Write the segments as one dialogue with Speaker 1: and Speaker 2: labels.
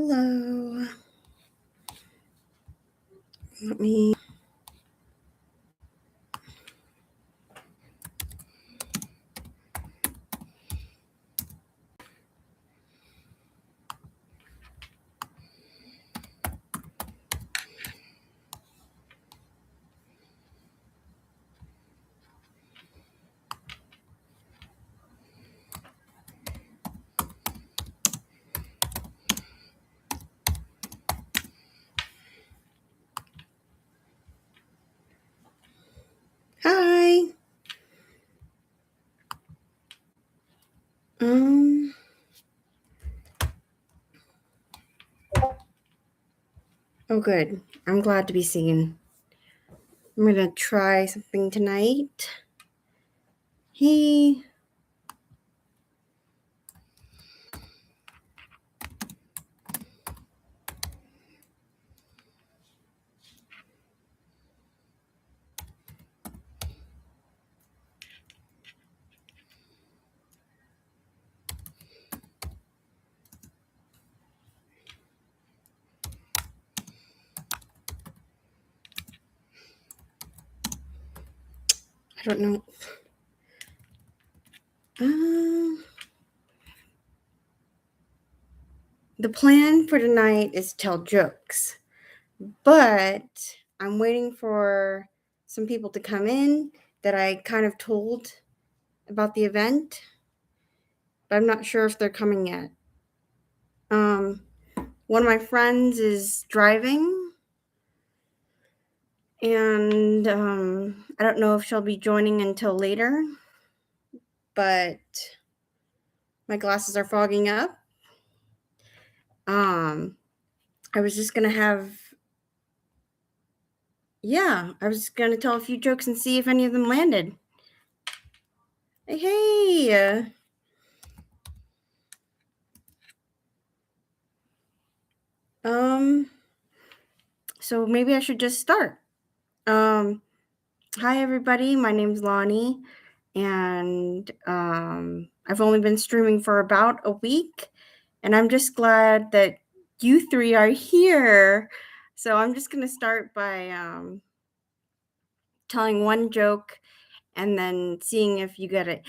Speaker 1: Hello. Let me. Hi. Oh, good. I'm glad to be seen. I'm gonna try something tonight. Hey. I don't know. The plan for tonight is to tell jokes, but I'm waiting for some people to come in that I kind of told about the event, but I'm not sure if they're coming yet. One of my friends is driving, and I don't know if she'll be joining until later, but my glasses are fogging up. I was just gonna tell a few jokes and see if any of them landed. Hey. So maybe I should just start. Hi everybody, my name's Lonnie, and I've only been streaming for about a week, and I'm just glad that you three are here. So I'm just gonna start by telling one joke and then seeing if you get it.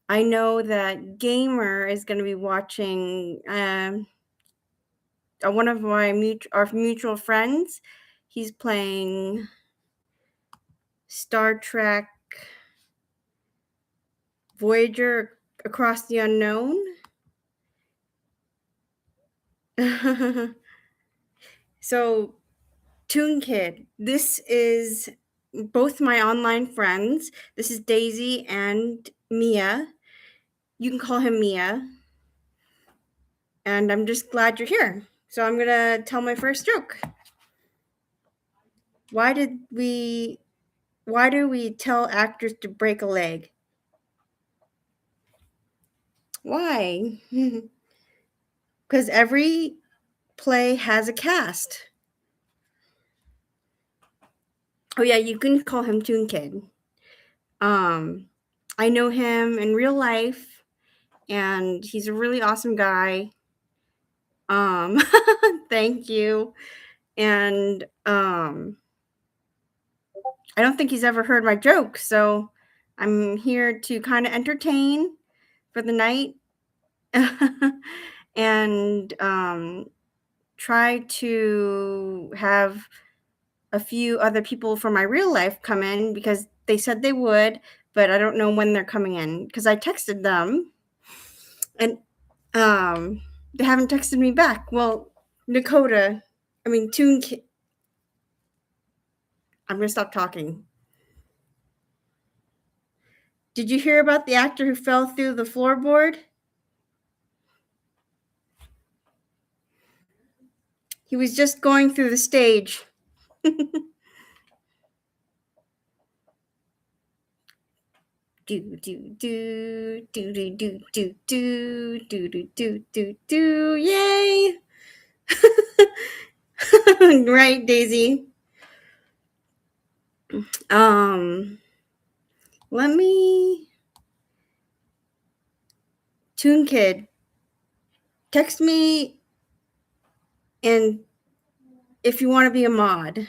Speaker 1: I know that Gamer is going to be watching one of our mutual friends. He's playing Star Trek Voyager Across the Unknown. So, Toon Kid, this is both my online friends. This is Daisy and Mia. You can call him Mia. And I'm just glad you're here. So I'm going to tell my first joke. Why do we tell actors to break a leg? Why? Because every play has a cast. Oh yeah, you can call him Toon Kid. I know him in real life, and he's a really awesome guy. Thank you. And I don't think he's ever heard my joke, so I'm here to kind of entertain for the night and try to have a few other people from my real life come in because they said they would, but I don't know when they're coming in because I texted them and they haven't texted me back. Well, Toon Kid. I'm going to stop talking. Did you hear about the actor who fell through the floorboard? He was just going through the stage. Do do do do do do do do do do do do do yay! Right, Daisy. Let me. Toon Kid, text me And if you want to be a mod,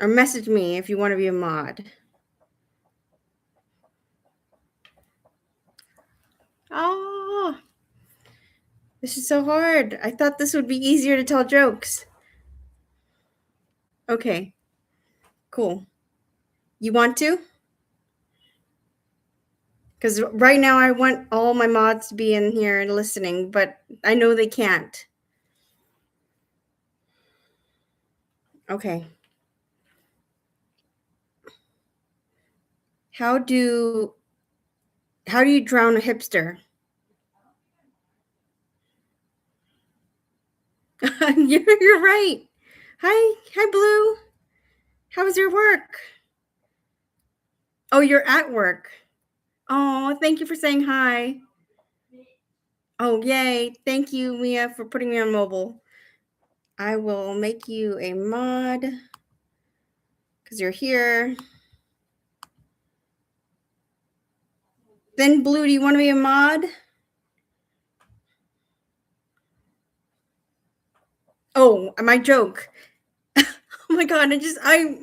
Speaker 1: or message me if you want to be a mod. Oh, this is so hard. I thought this would be easier to tell jokes. Okay, cool. You want to? Because right now I want all my mods to be in here and listening, but I know they can't. Okay. How do you drown a hipster? You're right. Hi, Blue. How was your work? Oh, you're at work. Oh, thank you for saying hi. Oh, yay. Thank you, Mia, for putting me on mobile. I will make you a mod because you're here. Then, Blue, do you want to be a mod? Oh, my joke. Oh my God, I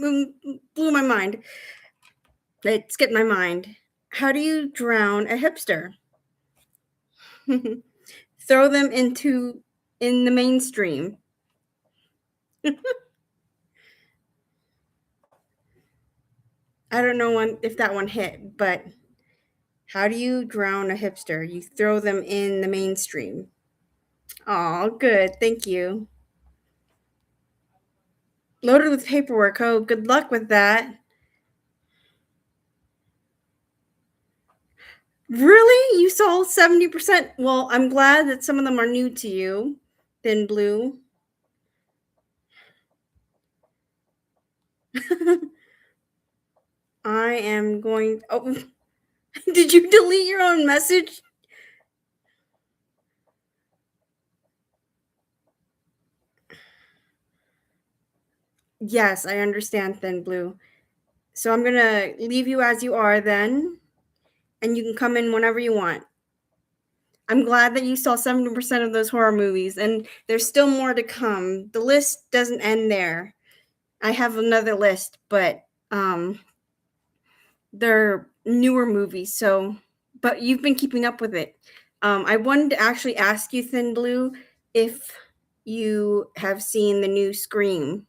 Speaker 1: blew my mind. It skipped my mind. How do you drown a hipster? Throw them in the mainstream. I don't know if that one hit, but how do you drown a hipster? You throw them in the mainstream. Oh, good. Thank you. Loaded with paperwork. Oh, good luck with that. Really? You saw 70%? Well, I'm glad that some of them are new to you. Thin Blue. I am going. Oh, did you delete your own message? Yes, I understand, Thin Blue. So I'm going to leave you as you are then, and you can come in whenever you want. I'm glad that you saw 70% of those horror movies, and there's still more to come. The list doesn't end there. I have another list, but they're newer movies, so but you've been keeping up with it. I wanted to actually ask you, Thin Blue, if you have seen the new Scream.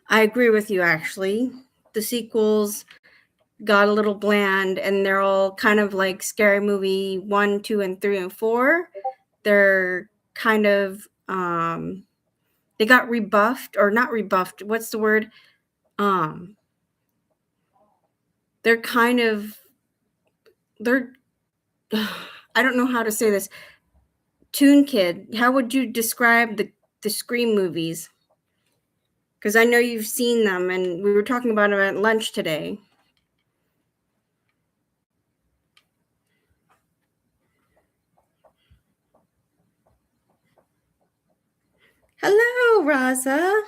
Speaker 1: I agree with you, actually. The sequels got a little bland, and they're all kind of like Scary Movie 1, 2, and 3, and 4. They're kind of they got rebuffed, or not rebuffed. What's the word? They're kind of they're I don't know how to say this. Toon Kid, how would you describe the Scream movies? Because I know you've seen them, and we were talking about them at lunch today. Hello, Raza.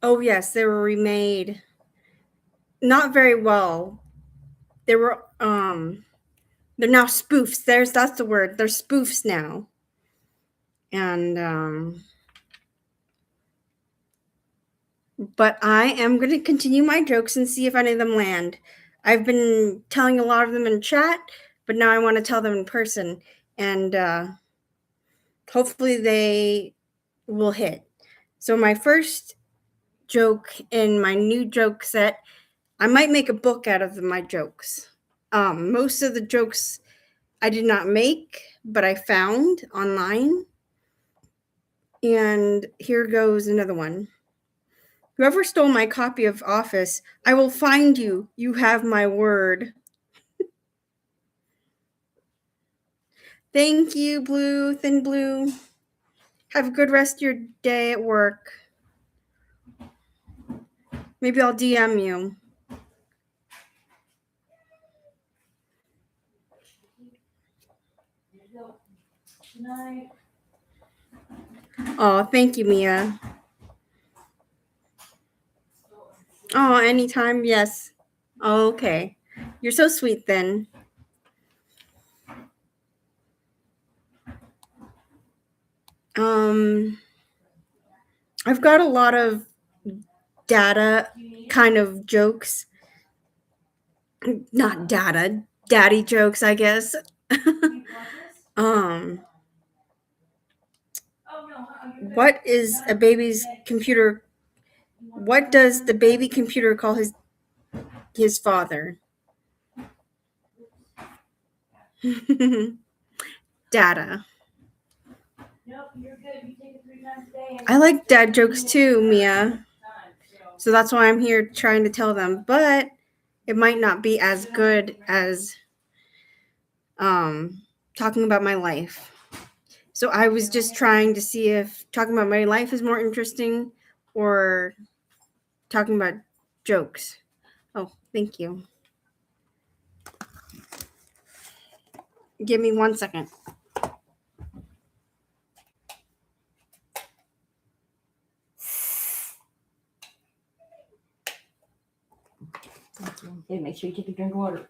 Speaker 1: Oh yes, they were remade. Not very well. They were they're now spoofs. That's the word. They're spoofs now. And but I am going to continue my jokes and see if any of them land. I've been telling a lot of them in chat, but now I want to tell them in person, and hopefully they will hit. So my first joke in my new joke set, I might make a book out of my jokes. Most of the jokes I did not make, but I found online. And here goes another one. Whoever stole my copy of Office, I will find you. You have my word. Thank you, Blue, Thin Blue. Have a good rest of your day at work. Maybe I'll DM you. Oh, thank you, Mia. Oh, anytime, yes. Oh, okay. You're so sweet then. I've got a lot of data kind of jokes. Not data, daddy jokes, I guess. What is a baby's computer? What does the baby computer call his father? Data. I like dad jokes too, Mia. So that's why I'm here trying to tell them, but it might not be as good as talking about my life. So I was just trying to see if talking about my life is more interesting or talking about jokes. Oh, thank you. Give me 1 second.
Speaker 2: Okay, make sure you take a drink of water.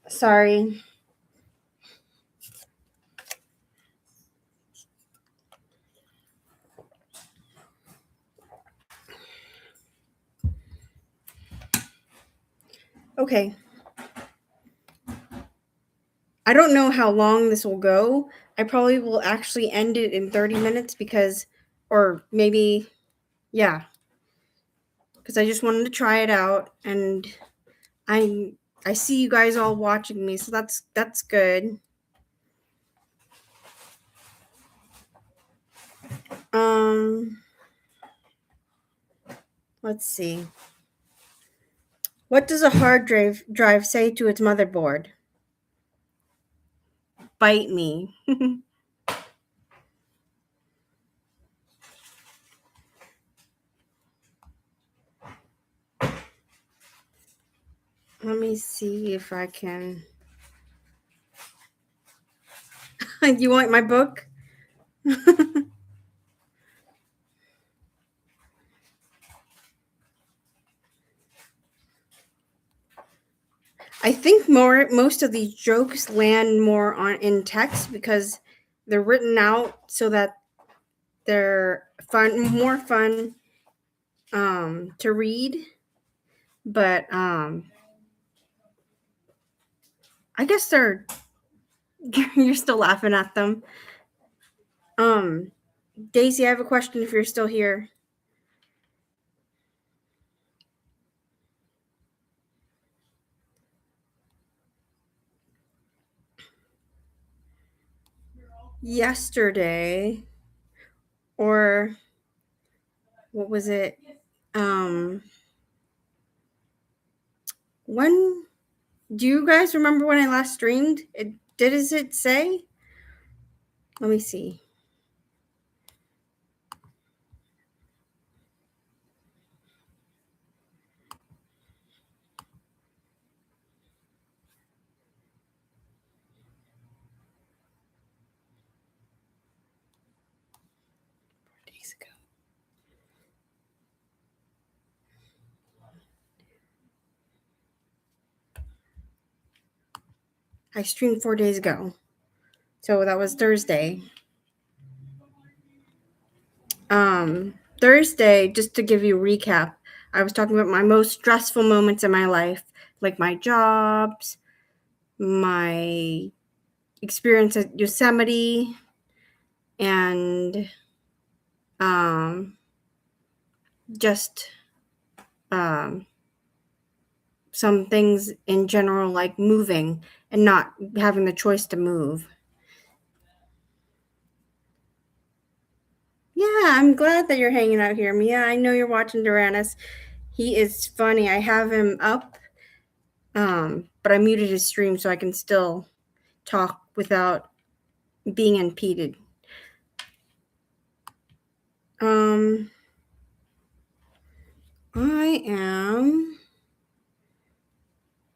Speaker 1: Sorry. Okay. I don't know how long this will go. I probably will actually end it in 30 minutes because, or maybe, yeah, because I just wanted to try it out, and I see you guys all watching me, so that's good. Let's see. What does a hard drive say to its motherboard? Bite me. Let me see if I can. You want my book? I think most of these jokes land more on in text because they're written out so that they're more fun to read. But I guess they're you're still laughing at them. Daisy, I have a question if you're still here. Yesterday, or what was it? When do you guys remember when I last streamed? Does it say? Let me see. Days ago. I streamed 4 days ago. So that was Thursday. Thursday, just to give you a recap, I was talking about my most stressful moments in my life, like my jobs, my experience at Yosemite, and just some things in general, like moving and not having the choice to move. Yeah, I'm glad that you're hanging out here, Mia. I know you're watching Duranus. He is funny. I have him up But I muted his stream so I can still talk without being impeded. I am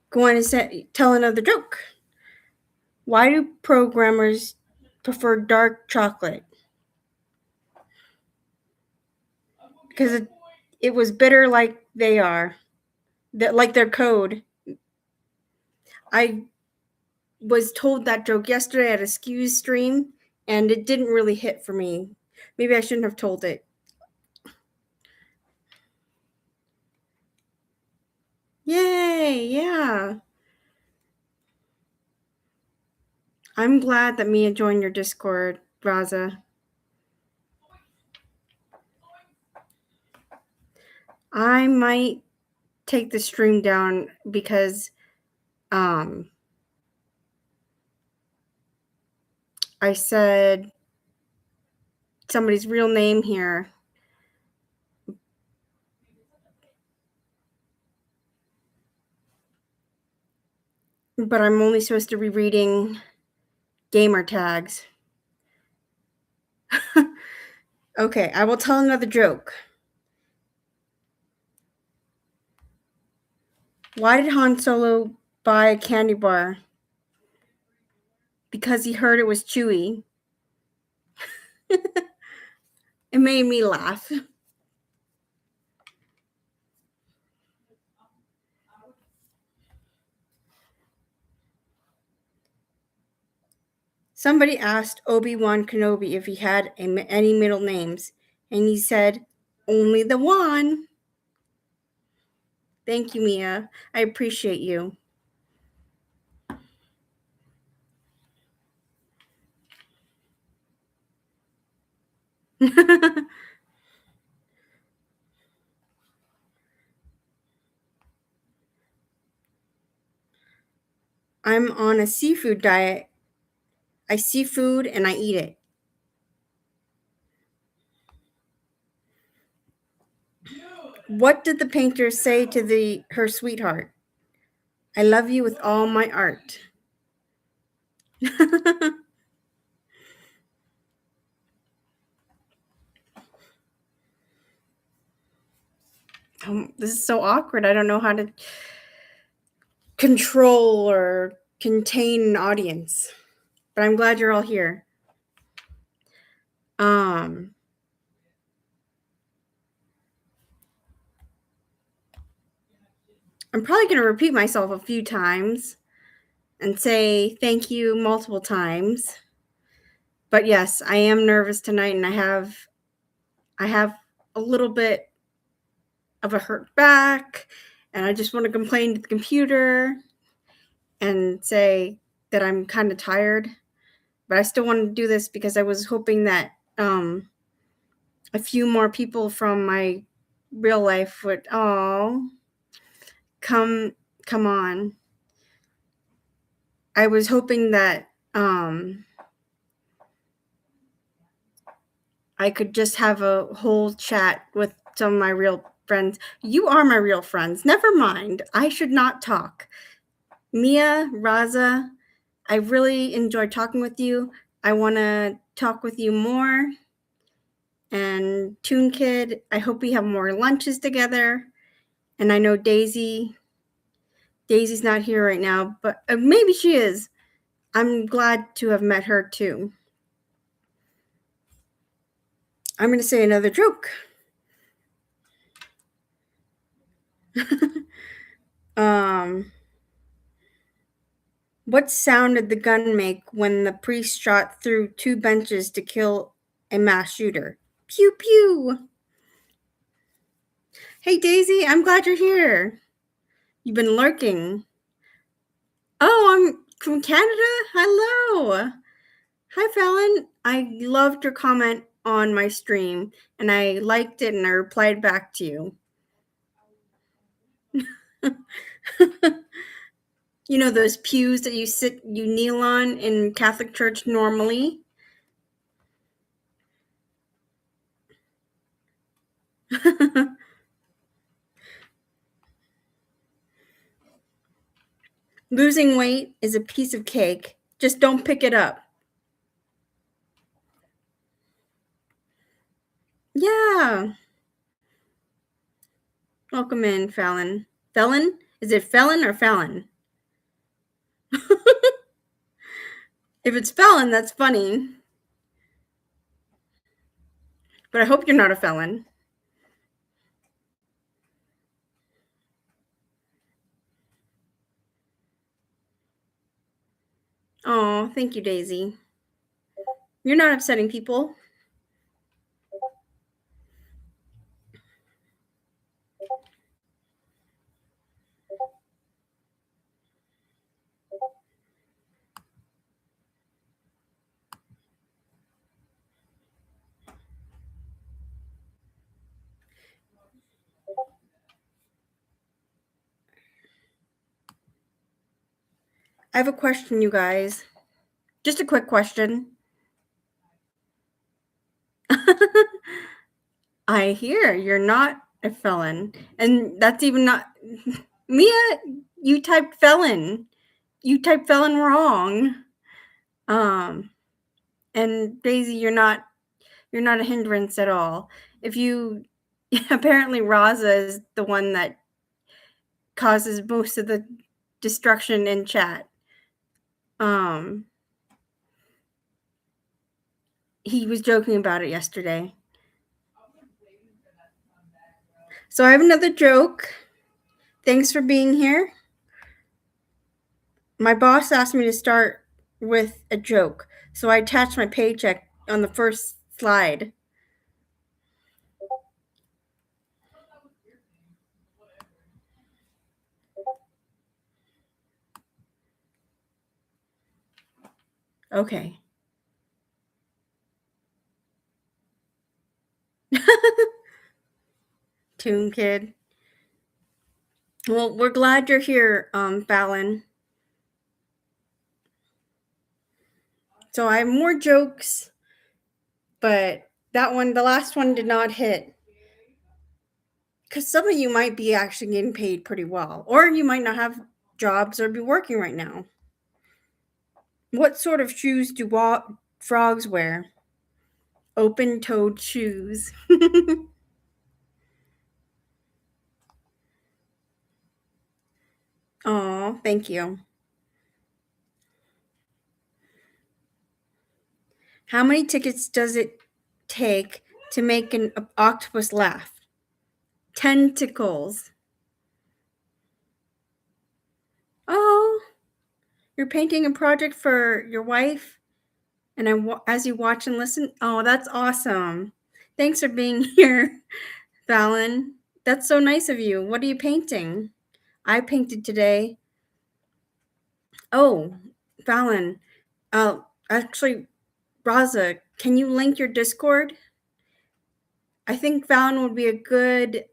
Speaker 1: going to tell another joke. Why do programmers prefer dark chocolate? Because it was bitter like they are, like their code. I was told that joke yesterday at a Skews stream, and it didn't really hit for me. Maybe I shouldn't have told it. Yay, yeah. I'm glad that Mia joined your Discord, Raza. I might take the stream down because I said somebody's real name here. But I'm only supposed to be reading gamer tags. Okay, I will tell another joke. Why did Han Solo buy a candy bar? Because he heard it was chewy. It made me laugh. Somebody asked Obi-Wan Kenobi if he had any middle names, and he said, only the one. Thank you, Mia. I appreciate you. I'm on a seafood diet. I see food and I eat it. What did the painter say to her sweetheart? I love you with all my art. This is so awkward. I don't know how to control or contain an audience. But I'm glad you're all here. I'm probably going to repeat myself a few times and say thank you multiple times. But yes, I am nervous tonight, and I have a little bit of a hurt back, and I just want to complain to the computer and say that I'm kind of tired. But I still want to do this because I was hoping that a few more people from my real life would come on. I was hoping that I could just have a whole chat with some of my real friends. You are my real friends. Never mind. I should not talk. Mia, Raza, I really enjoyed talking with you. I want to talk with you more. And Toon Kid, I hope we have more lunches together. And I know Daisy's not here right now, but maybe she is. I'm glad to have met her too. I'm going to say another joke. What sound did the gun make when the priest shot through 2 benches to kill a mass shooter? Pew pew. Hey Daisy, I'm glad you're here. You've been lurking. Oh, I'm from Canada? Hello. Hi Fallon. I loved your comment on my stream, and I liked it, and I replied back to you. You know those pews that you kneel on in Catholic Church normally? Losing weight is a piece of cake. Just don't pick it up. Yeah. Welcome in, Fallon. Felon? Is it felon or Fallon? If it's felon, that's funny. But I hope you're not a felon. Oh, thank you, Daisy. You're not upsetting people. I have a question, you guys. Just a quick question. I hear you're not a felon. And that's even not Mia, you typed felon. You typed felon wrong. And Daisy, you're not a hindrance at all. If you apparently Raza is the one that causes most of the destruction in chat. He was joking about it yesterday. So I have another joke. Thanks for being here. My boss asked me to start with a joke, so I attached my paycheck on the first slide. Okay. Toon Kid. Well, we're glad you're here, Fallon. So I have more jokes, but that one, the last one, did not hit. Because some of you might be actually getting paid pretty well, or you might not have jobs or be working right now. What sort of shoes do frogs wear? Open-toed shoes. Oh, thank you. How many tickets does it take to make an octopus laugh? Tentacles. Oh, you're painting a project for your wife, and as you watch and listen. Oh, that's awesome. Thanks for being here, Fallon. That's so nice of you. What are you painting? I painted today. Oh, Fallon. Actually, Raza, can you link your Discord? I think Fallon would be a good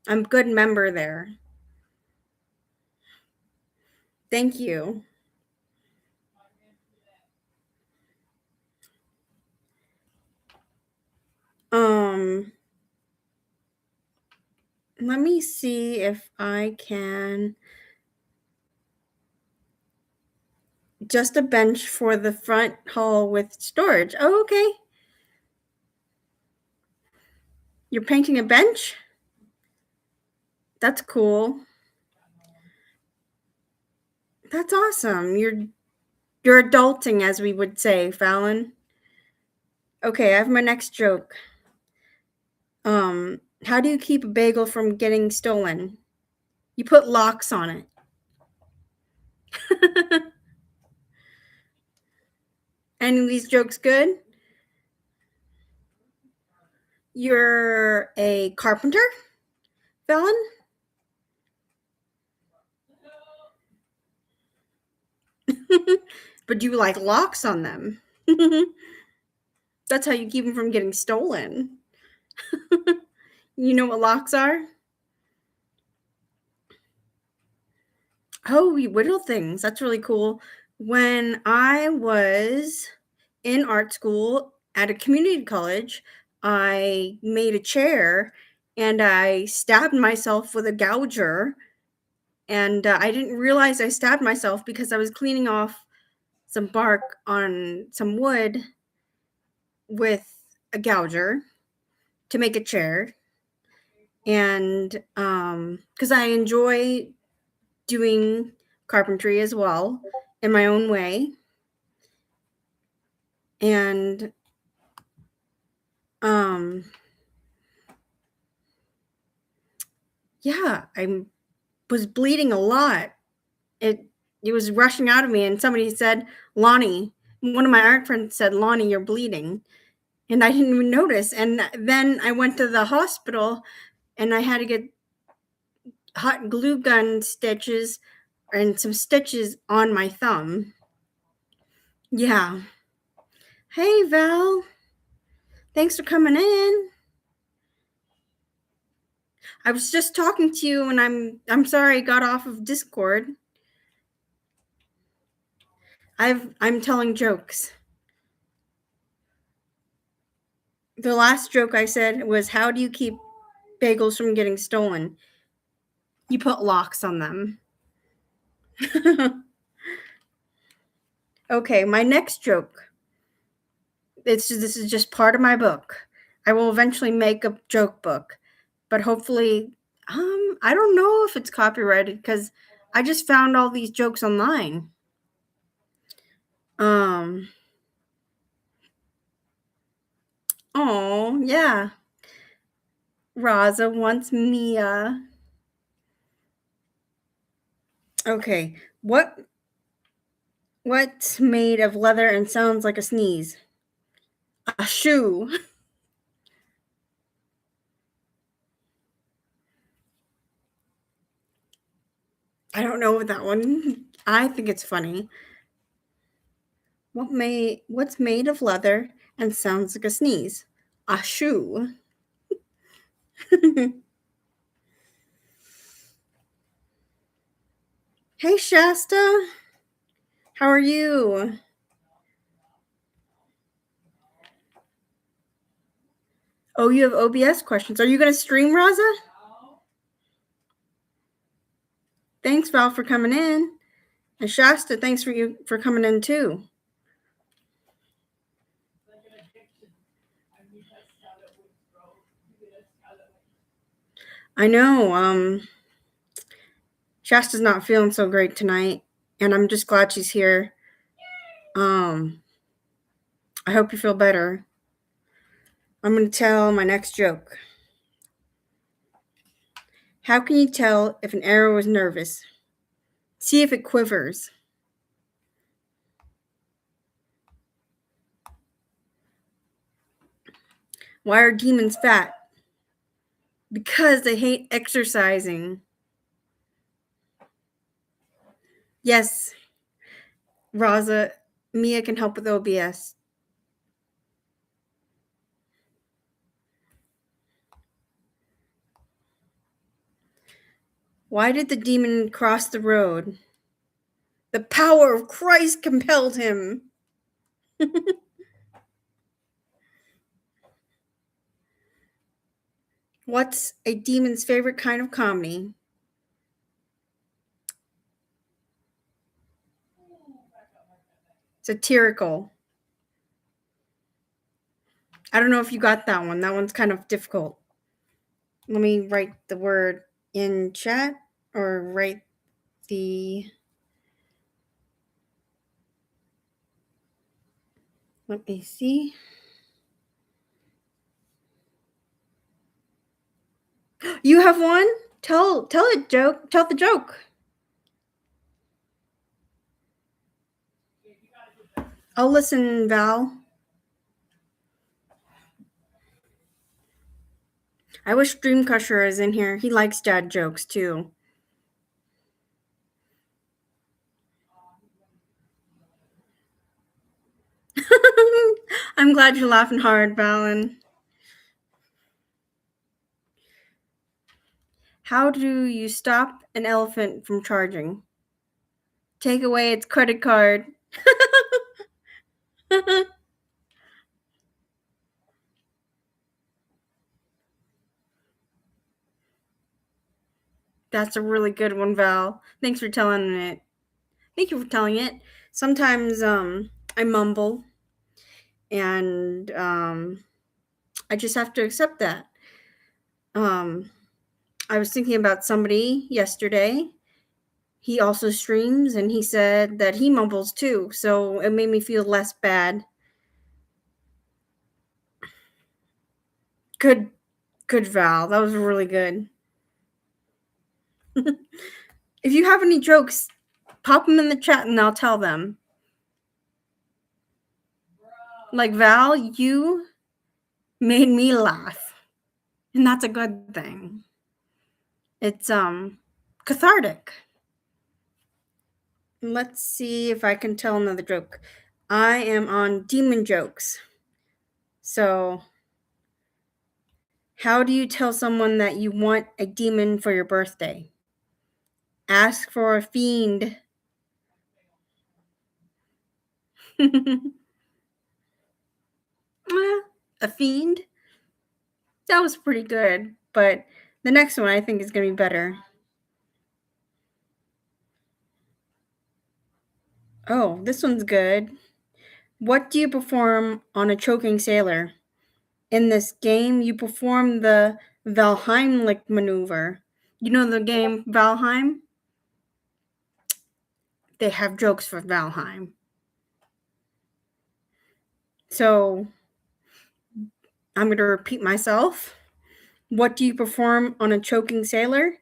Speaker 1: member there. Thank you. Let me see if I can. Just a bench for the front hall with storage. Oh, okay. You're painting a bench? That's cool. That's awesome. You're adulting, as we would say, Fallon. Okay, I have my next joke. How do you keep a bagel from getting stolen? You put locks on it. Any of these jokes good? You're a carpenter, Fallon? But you like locks on them. That's how you keep them from getting stolen. You know what locks are? Oh, you whittle things. That's really cool. When I was in art school at a community college, I made a chair and I stabbed myself with a gouger and I didn't realize I stabbed myself because I was cleaning off some bark on some wood with a gouger to make a chair. And because I enjoy doing carpentry as well in my own way. And yeah, I was bleeding a lot. It was rushing out of me, and somebody said, "Lonnie," one of my art friends said, "Lonnie, you're bleeding." And I didn't even notice. And then I went to the hospital and I had to get hot glue gun stitches and some stitches on my thumb. Yeah. Hey, Val. Thanks for coming in. I was just talking to you, and I'm sorry I got off of Discord. I'm telling jokes. The last joke I said was, "How do you keep bagels from getting stolen?" You put locks on them. Okay, my next joke. This is just part of my book. I will eventually make a joke book, but hopefully, I don't know if it's copyrighted because I just found all these jokes online. Oh yeah, Raza wants Mia. Okay, what's made of leather and sounds like a sneeze? A shoe. I don't know that one. I think it's funny. What's made of leather and sounds like a sneeze? A shoe. Hey Shasta, how are you? Oh, you have OBS questions. Are you going to stream, Raza? Thanks, Val, for coming in. And Shasta, thanks for coming in too. I know. Shasta's not feeling so great tonight, and I'm just glad she's here. I hope you feel better. I'm going to tell my next joke. How can you tell if an arrow is nervous? See if it quivers. Why are demons fat? Because they hate exercising. Yes, Raza, Mia can help with OBS. Why did the demon cross the road? The power of Christ compelled him. What's a demon's favorite kind of comedy? Satirical. I don't know if you got that one. That one's kind of difficult. Let me write the word in chat or write the. Let me see. You have one? Tell it joke. Tell the joke. I'll listen, Val. I wish Dreamcrusher is in here. He likes dad jokes too. I'm glad you're laughing hard, Valen. How do you stop an elephant from charging? Take away its credit card. That's a really good one, Val. Thanks for telling it. Thank you for telling it. Sometimes I mumble and I just have to accept that. Um I was thinking about somebody yesterday. He also streams and he said that he mumbles too, so it made me feel less bad. Good good Val. That was really good. If you have any jokes, pop them in the chat and I'll tell them. Like Val, you made me laugh. And that's a good thing. It's cathartic. Let's see if I can tell another joke. I am on demon jokes. So, how do you tell someone that you want a demon for your birthday? Ask for a fiend. A fiend? That was pretty good, but the next one I think is going to be better. Oh, this one's good. What do you perform on a choking sailor? In this game, you perform the Valheimlich maneuver. You know the game Valheim? They have jokes for Valheim. So I'm going to repeat myself. What do you perform on a choking sailor?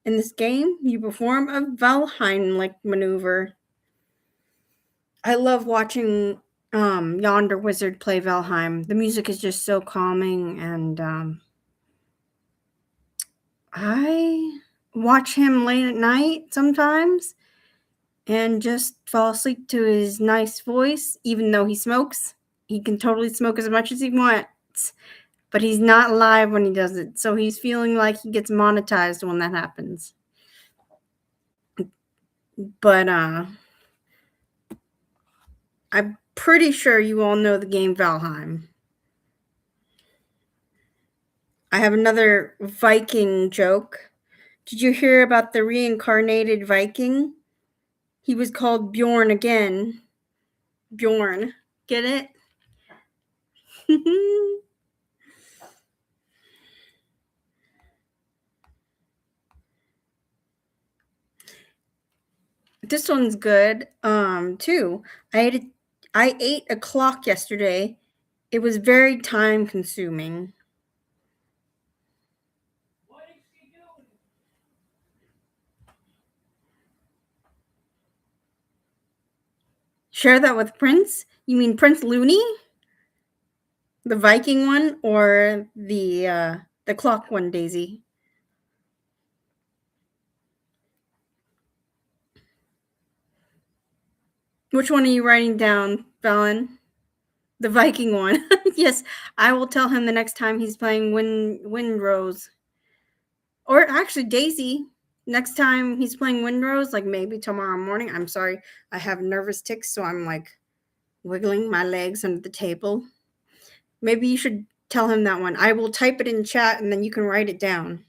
Speaker 1: In this game, you perform a Valheimlich maneuver. I love watching Yonder Wizard play Valheim. The music is just so calming, and I watch him late at night sometimes and just fall asleep to his nice voice, even though he smokes. He can totally smoke as much as he wants, but he's not live when he does it, so he's feeling like he gets monetized when that happens. But I'm pretty sure you all know the game Valheim. I have another Viking joke. Did you hear about the reincarnated Viking? He was called Bjorn again. Bjorn. Get it? This one's good. Too. I ate a clock yesterday. It was very time consuming. Share that with Prince? You mean Prince Looney? The Viking one or the clock one, Daisy? Which one are you writing down, Fallon? The Viking one. Yes, I will tell him the next time he's playing Windrose. Or actually, Daisy, next time he's playing Windrose, like maybe tomorrow morning. I'm sorry, I have nervous tics, so I'm like wiggling my legs under the table. Maybe you should tell him that one. I will type it in chat and then you can write it down.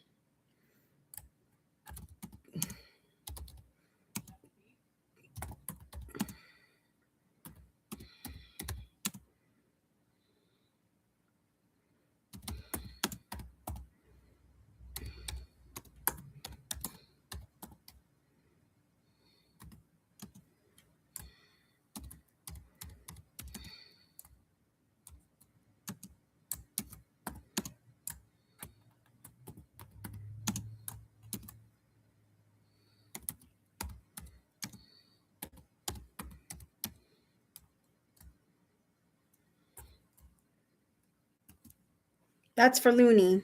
Speaker 1: That's for Looney.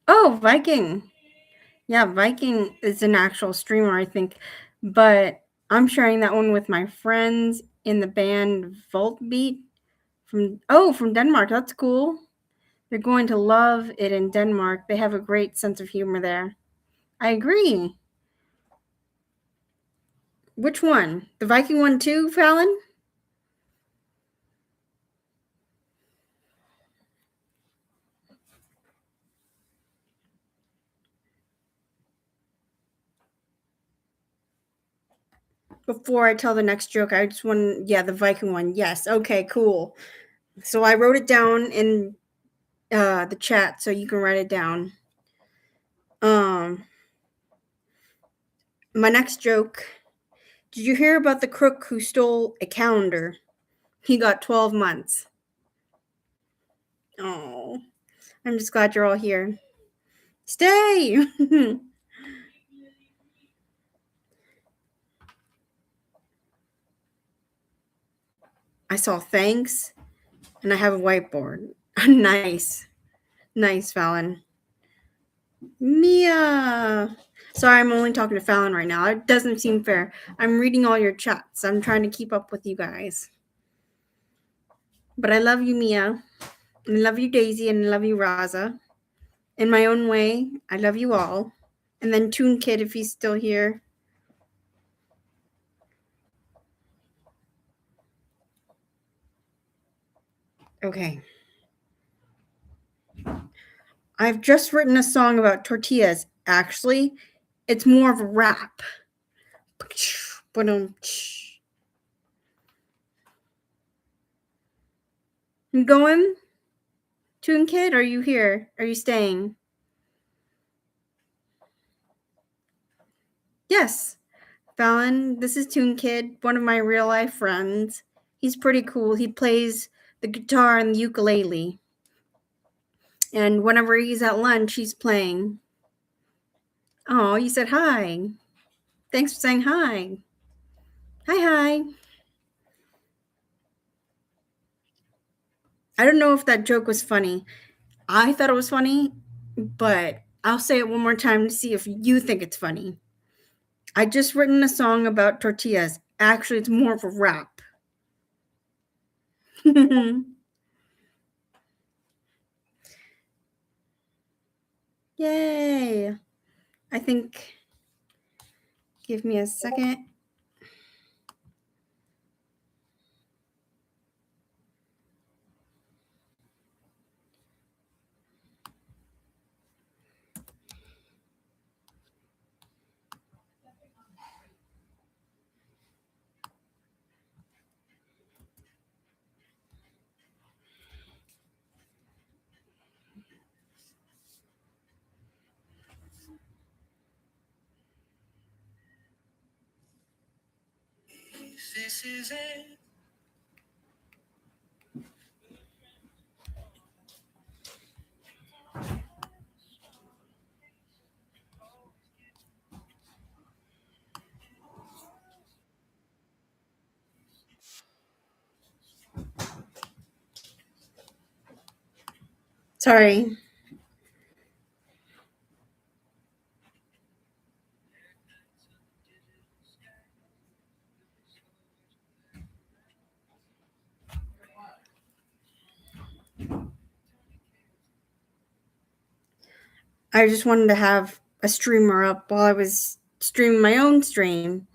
Speaker 1: Oh, Viking. Yeah, Viking is an actual streamer, I think. But I'm sharing that one with my friends in the band Voltbeat from Denmark. That's cool. They're going to love it in Denmark. They have a great sense of humor there. I agree. Which one? The Viking one too, Fallon? before I tell the next joke, I just want, yeah, the Viking one. Yes. Okay, cool. So I wrote it down in the chat so you can write it down. My next joke. Did you hear about the crook who stole a calendar? He got 12 months. Oh, I'm just glad you're all here. Stay! I saw thanks, and I have a whiteboard. Nice. Nice, Fallon. Mia! Sorry, I'm only talking to Fallon right now. It doesn't seem fair. I'm reading all your chats. I'm trying to keep up with you guys. But I love you, Mia. And I love you, Daisy, and I love you, Raza. In my own way, I love you all. And then Toon Kid, if he's still here. Okay. I've just written a song about tortillas. Actually, it's more of a rap. You going? Toon Kid, are you here? Are you staying? Yes. Fallon, this is Toon Kid, one of my real life friends. He's pretty cool. He plays the guitar and the ukulele. And whenever he's at lunch, he's playing. Oh, you said hi. Thanks for saying hi. Hi, hi. I don't know if that joke was funny. I thought it was funny, but I'll say it one more time to see if you think it's funny. I just written a song about tortillas. Actually, it's more of a rap. Yay. I think, give me a second. This is it. Sorry. I just wanted to have a streamer up while I was streaming my own stream.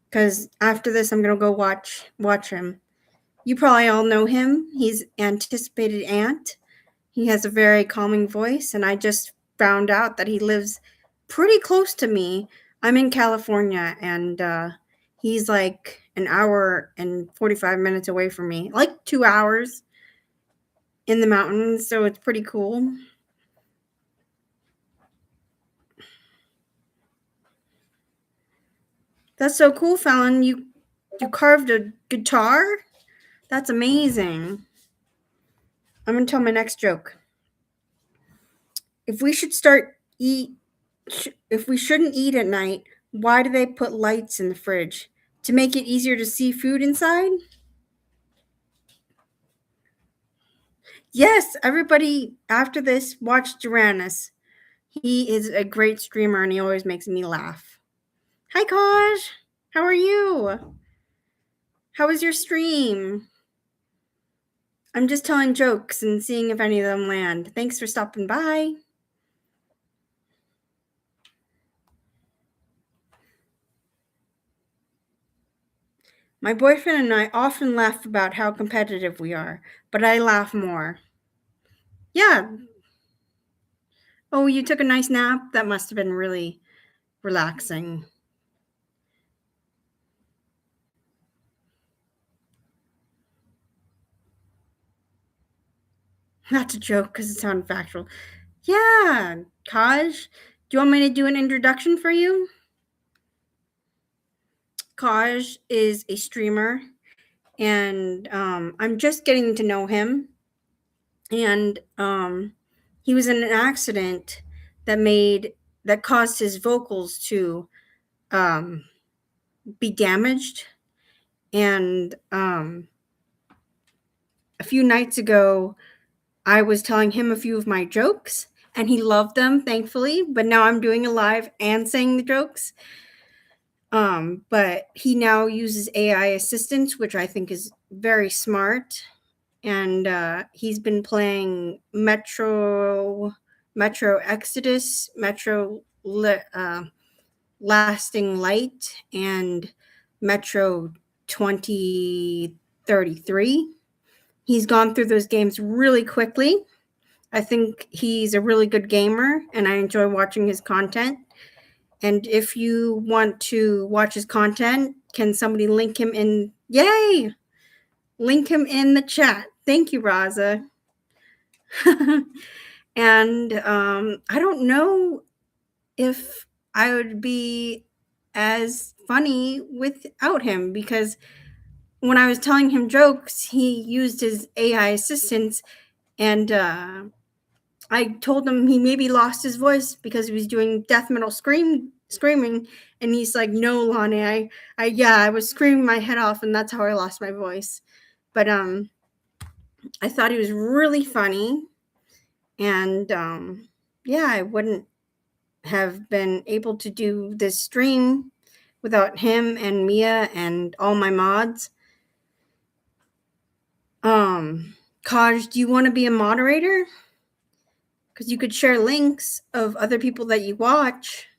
Speaker 1: Because after this, I'm going to go watch him. You probably all know him. He's Anticipated Ant. He has a very calming voice, and I just found out that he lives pretty close to me. I'm in California, and he's like an hour and 45 minutes away from me, like 2 hours in the mountains, so it's pretty cool. That's so cool, Fallon. You carved a guitar? That's amazing. I'm going to tell my next joke. If we shouldn't eat at night, why do they put lights in the fridge? To make it easier to see food inside? Yes, everybody after this watch Duranus. He is a great streamer and he always makes me laugh. Hi Kaj, how are you? How was your stream? I'm just telling jokes and seeing if any of them land. Thanks for stopping by. My boyfriend and I often laugh about how competitive we are, but I laugh more. Yeah. Oh, you took a nice nap? That must have been really relaxing. That's a joke because it sounded factual. Yeah, Kaj, do you want me to do an introduction for you? Kaj is a streamer, and I'm just getting to know him. And he was in an accident that caused his vocals to um, be damaged. And a few nights ago, I was telling him a few of my jokes, and he loved them, thankfully. But now I'm doing a live and saying the jokes. But he now uses AI assistance, which I think is very smart. And he's been playing Metro Exodus, Lasting Light, and Metro 2033. He's gone through those games really quickly. I think he's a really good gamer, and I enjoy watching his content. And if you want to watch his content, can somebody link him in? Yay! Link him in the chat. Thank you, Raza. And I don't know if I would be as funny without him, because when I was telling him jokes, he used his AI assistants, and I told him he maybe lost his voice because he was doing death metal screaming, and he's like, "No, Lonnie, I was screaming my head off, and that's how I lost my voice." But I thought he was really funny, and yeah, I wouldn't have been able to do this stream without him and Mia and all my mods. Kaj, do you want to be a moderator? Because you could share links of other people that you watch.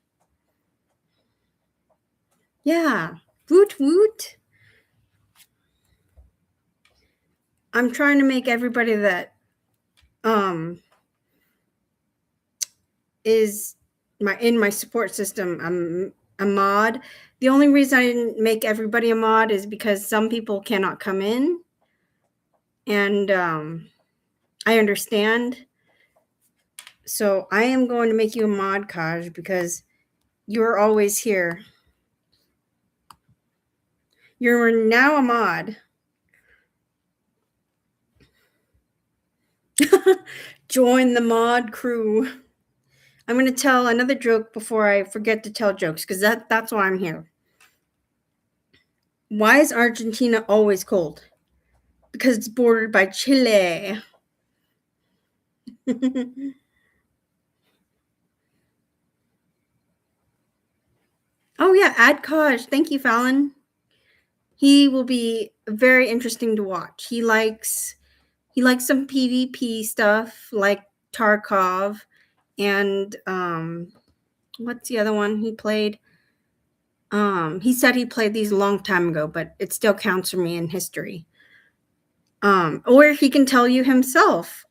Speaker 1: Yeah. Woot woot. I'm trying to make everybody that is in my support system a mod. The only reason I didn't make everybody a mod is because some people cannot come in, and I understand. So I am going to make you a mod, Kaj, because you're always here. You're now a mod. Join the mod crew. I'm going to tell another joke before I forget to tell jokes, because that's why I'm here. Why is Argentina always cold? Because it's bordered by Chile. Oh yeah, add Kaj. Thank you, Fallon. He will be very interesting to watch. He likes some PvP stuff like Tarkov, and what's the other one he played? He said he played these a long time ago, but it still counts for me in history. Or he can tell you himself.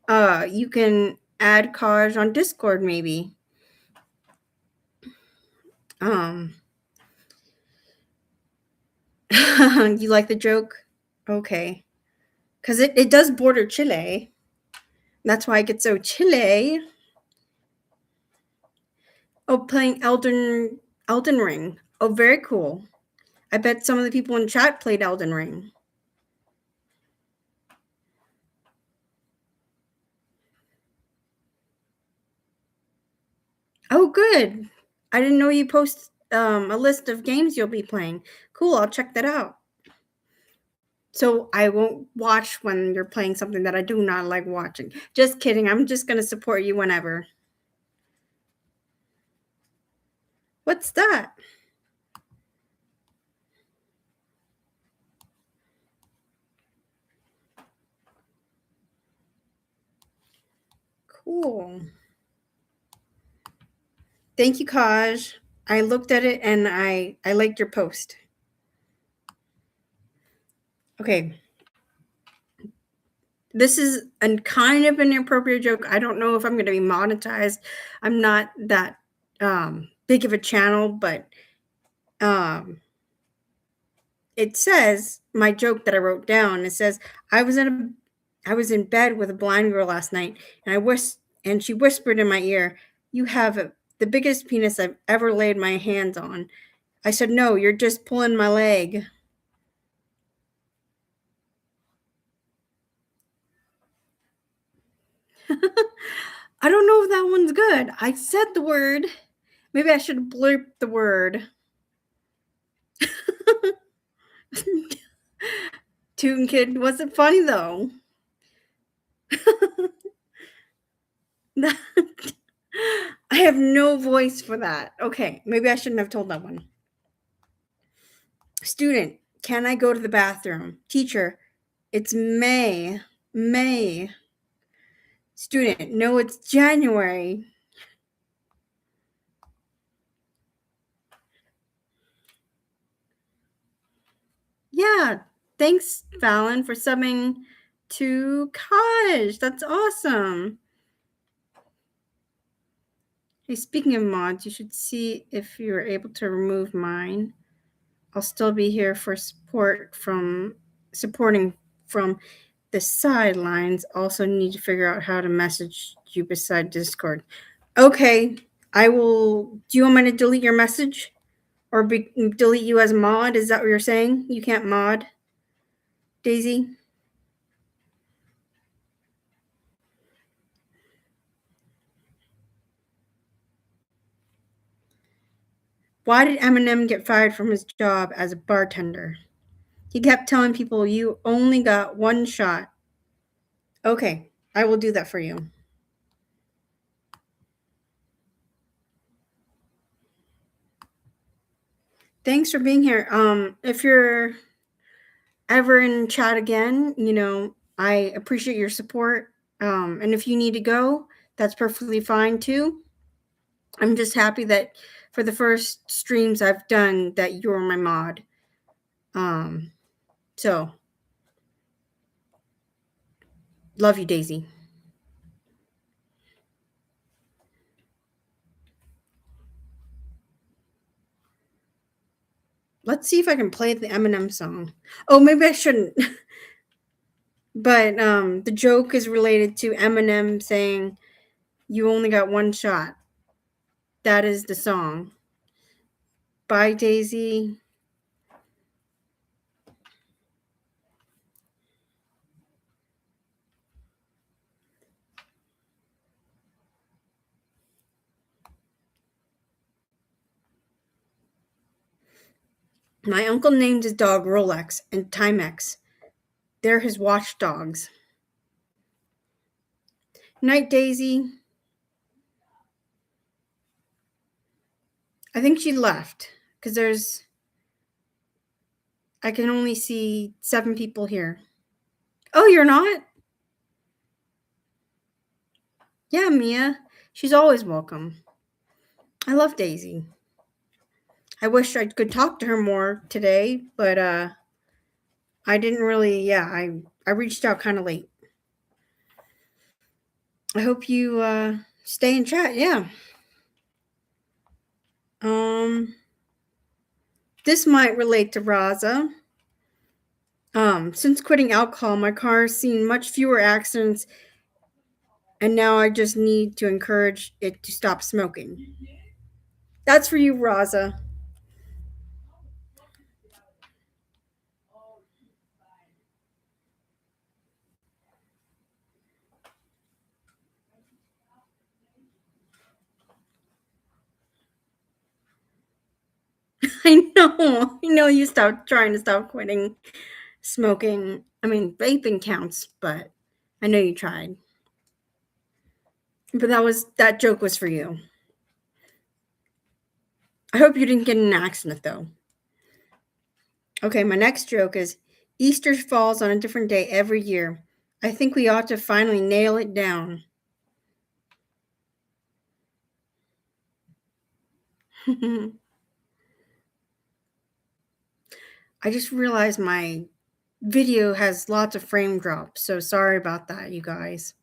Speaker 1: You can add Kaj on Discord, maybe. You like the joke? Okay. Because it does border Chile. That's why I get so Chile. Oh, playing Elden Ring. Oh, very cool. I bet some of the people in chat played Elden Ring. Oh, good. I didn't know you post a list of games you'll be playing. Cool, I'll check that out. So I won't watch when you're playing something that I do not like watching. Just kidding. I'm just going to support you whenever. What's that? Cool. Thank you, Kaj. I looked at it and I liked your post. Okay. This is a kind of an inappropriate joke. I don't know if I'm going to be monetized. I'm not that big of a channel, but it says, my joke that I wrote down, it says, I was I was in bed with a blind girl last night, and she whispered in my ear, "You have the biggest penis I've ever laid my hands on." I said, "No, you're just pulling my leg." I don't know if that one's good. I said the word. Maybe I should blurp the word. Toon Kid wasn't funny though. I have no voice for that. Okay, maybe I shouldn't have told that one. Student, can I go to the bathroom? Teacher, it's May. May. Student, no, it's January. Yeah, thanks, Fallon, for subbing to Kaj. That's awesome. Hey, speaking of mods, you should see if you're able to remove mine. I'll still be here for supporting from the sidelines. Also need to figure out how to message you beside Discord. Okay, I will. Do you want me to delete your message? Or delete you as mod? Is that what you're saying? You can't mod, Daisy? Why did Eminem get fired from his job as a bartender? He kept telling people, you only got one shot. Okay, I will do that for you. Thanks for being here. If you're ever in chat again, I appreciate your support. And if you need to go, that's perfectly fine too. I'm just happy that for the first streams I've done that you're my mod. So love you, Daisy. Let's see if I can play the Eminem song. Oh, maybe I shouldn't. But the joke is related to Eminem saying, "You only got one shot." That is the song. Bye, Daisy. My uncle named his dog Rolex and Timex. They're his watchdogs. Night, Daisy. I think she left because I can only see 7 people here. Oh, you're not? Yeah, Mia. She's always welcome. I love Daisy. I wish I could talk to her more today, but I didn't really. Yeah, I reached out kind of late. I hope you stay in chat. Yeah. This might relate to Raza. Since quitting alcohol, my car's seen much fewer accidents, and now I just need to encourage it to stop smoking. That's for you, Raza. I know you stopped trying to stop quitting smoking. I mean, vaping counts, but I know you tried. But that joke was for you. I hope you didn't get in an accident though. Okay, my next joke is Easter falls on a different day every year. I think we ought to finally nail it down. I just realized my video has lots of frame drops, so sorry about that, you guys.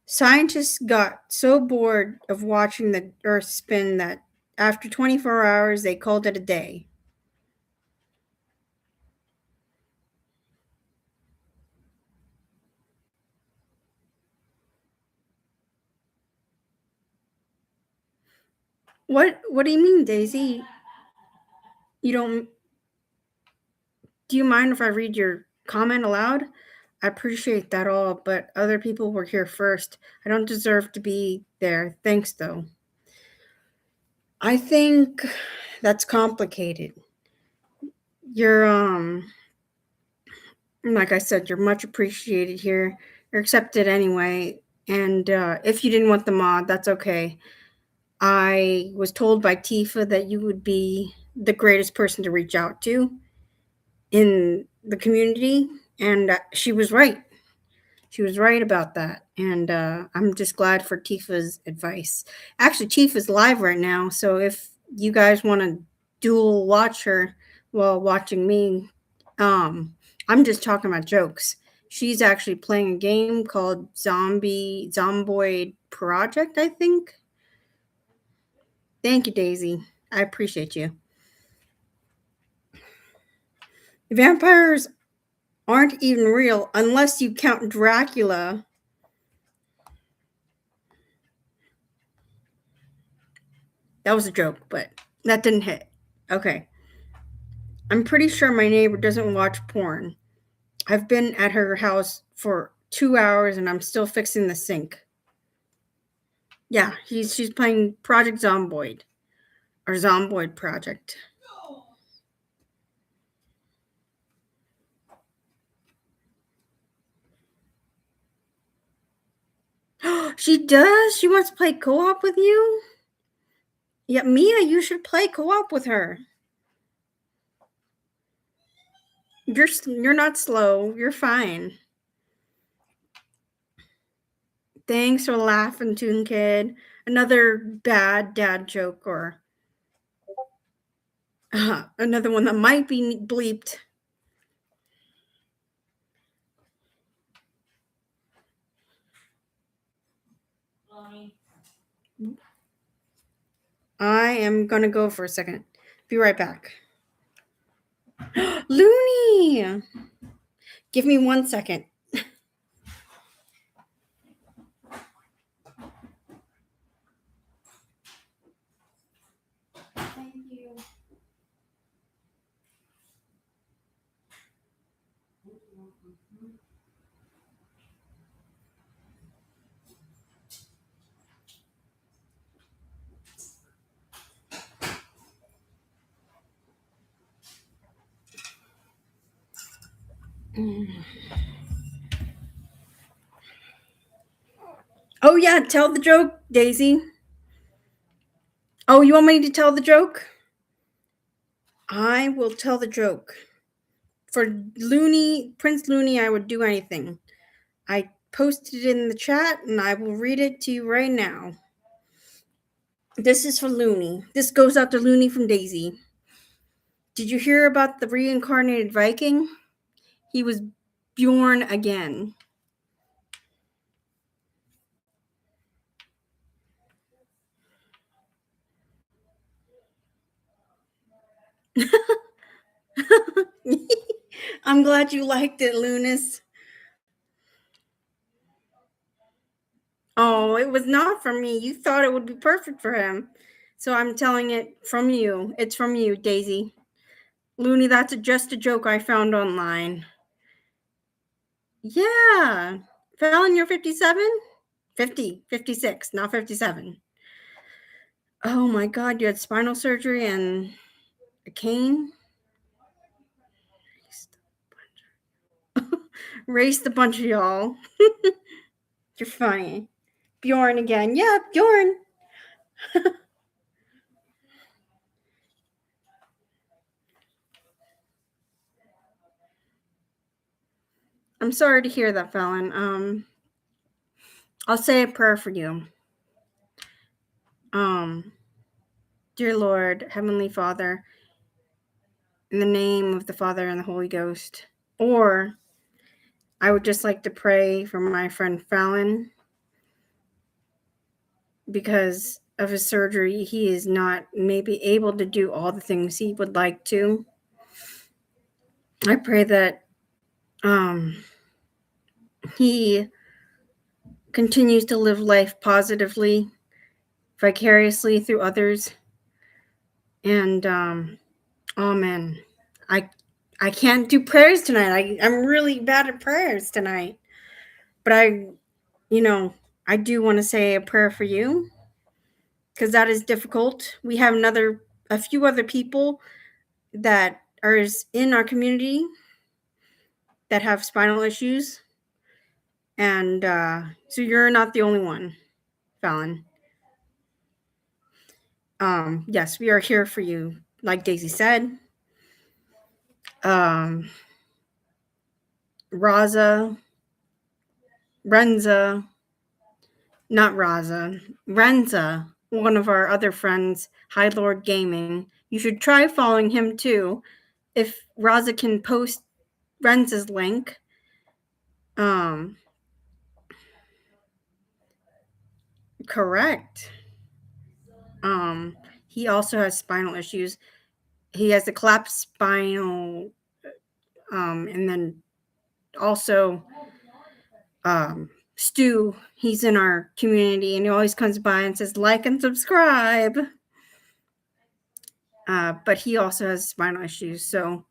Speaker 1: Scientists got so bored of watching the Earth spin that After 24 hours, they called it a day. What do you mean, Daisy? You don't Do you mind if I read your comment aloud? I appreciate that all, but other people were here first. I don't deserve to be there. Thanks though. I think that's complicated. You're like I said, you're much appreciated here. You're accepted anyway. And if you didn't want the mod, that's okay. I was told by Tifa that you would be the greatest person to reach out to in the community, and she was right. She was right about that, and I'm just glad for Tifa's advice. Actually, Tifa's live right now, so if you guys want to dual watch her while watching me, I'm just talking about jokes. She's actually playing a game called Zomboid Project, I think. Thank you, Daisy. I appreciate you. Vampires aren't even real unless you count Dracula. That was a joke, but that didn't hit. Okay. I'm pretty sure my neighbor doesn't watch porn. I've been at her house for 2 hours and I'm still fixing the sink. Yeah, she's playing Project Zomboid or Zomboid Project. She does? She wants to play co-op with you? Yeah, Mia, you should play co-op with her. You're not slow. You're fine. Thanks for laughing, Toon Kid. Another bad dad joke or another one that might be bleeped. I am gonna go for a second. Be right back. Looney! Give me 1 second. Thank you. Oh, yeah, tell the joke, Daisy. Oh, you want me to tell the joke? I will tell the joke. For Prince Looney, I would do anything. I posted it in the chat and I will read it to you right now. This is for Looney. This goes out to Looney from Daisy. Did you hear about the reincarnated Viking? He was Bjorn again. I'm glad you liked it, Lunas. Oh, it was not from me. You thought it would be perfect for him. So I'm telling it from you. It's from you, Daisy. Looney, that's just a joke I found online. Yeah. Fallon, you're 57? 50, 56, not 57. Oh my God, you had spinal surgery and a cane? Raced a bunch of y'all. You're funny. Bjorn again. Yeah, Bjorn. I'm sorry to hear that, Fallon. I'll say a prayer for you. Dear Lord, Heavenly Father, in the name of the Father and the Holy Ghost. Or I would just like to pray for my friend Fallon, because of his surgery, he is not maybe able to do all the things he would like to. I pray that he continues to live life positively, vicariously through others. And amen. I can't do prayers tonight. I'm really bad at prayers tonight. But I do want to say a prayer for you, because that is difficult. We have a few other people that are in our community that have spinal issues. And so you're not the only one, Fallon. Yes, we are here for you, like Daisy said. Raza, Renza, not Raza, Renza, one of our other friends, High Lord Gaming. You should try following him too. If Raza can post Renza's link. Correct. He also has spinal issues. He has the collapsed spinal, and then also Stu, he's in our community and he always comes by and says like and subscribe. But he also has spinal issues. So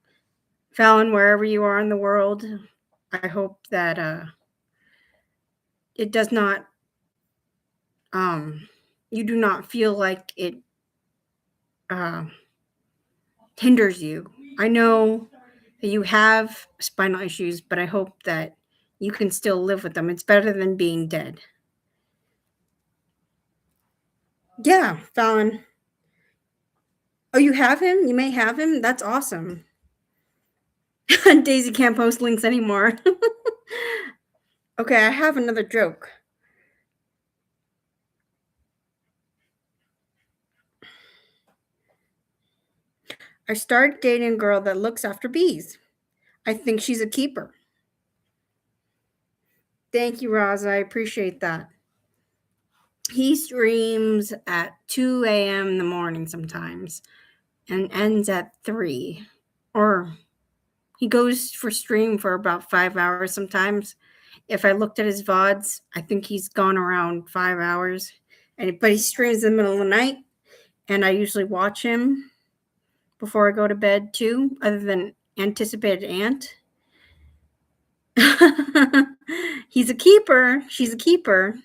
Speaker 1: Fallon, wherever you are in the world, I hope that it does not you do not feel like it hinders you. I know that you have spinal issues, but I hope that you can still live with them. It's better than being dead. Yeah, Fallon. Oh, you have him? You may have him? That's awesome. Daisy can't post links anymore. Okay, I have another joke. I started dating a girl that looks after bees. I think she's a keeper. Thank you, Roz. I appreciate that. He streams at 2 a.m. in the morning sometimes and ends at 3. Or he goes for stream for about 5 hours sometimes. If I looked at his VODs, I think he's gone around 5 hours. But he streams in the middle of the night, and I usually watch him before I go to bed too, other than Anticipated Ant. He's a keeper. She's a keeper.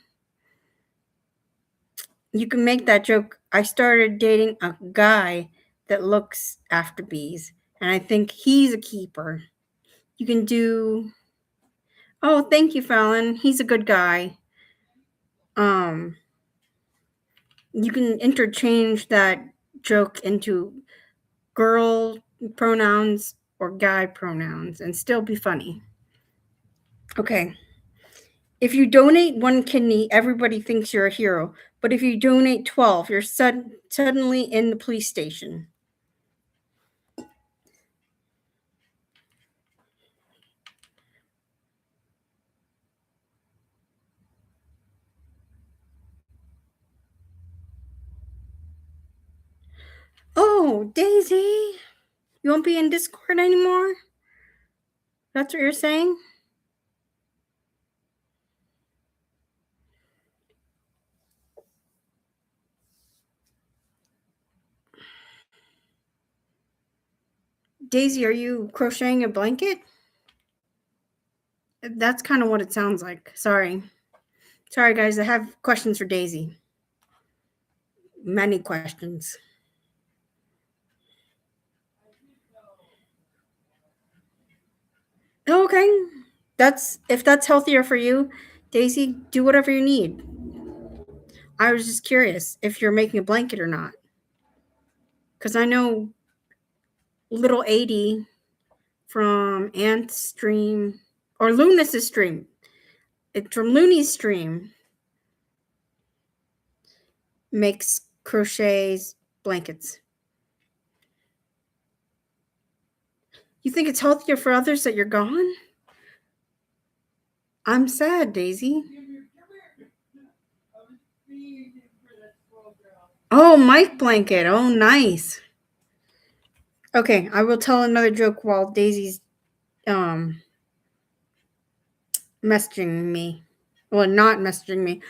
Speaker 1: You can make that joke. I started dating a guy that looks after bees, and I think he's a keeper. You can do. Oh, thank you, Fallon. He's a good guy. You can interchange that joke into girl pronouns or guy pronouns and still be funny. Okay. If you donate 1 kidney, everybody thinks you're a hero. But if you donate 12, you're suddenly in the police station. Oh, Daisy, you won't be in Discord anymore? That's what you're saying? Daisy, are you crocheting a blanket? That's kind of what it sounds like. Sorry, guys. I have questions for Daisy. Many questions. Okay. If that's healthier for you, Daisy, do whatever you need. I was just curious if you're making a blanket or not. Because I know little 80 from Ant's stream or Lunas' stream. It's from Looney's stream. Makes crochets blankets. You think it's healthier for others that you're gone? I'm sad, Daisy. Oh, Mike blanket. Oh, nice. Okay, I will tell another joke while Daisy's um messaging me. Well, not messaging me.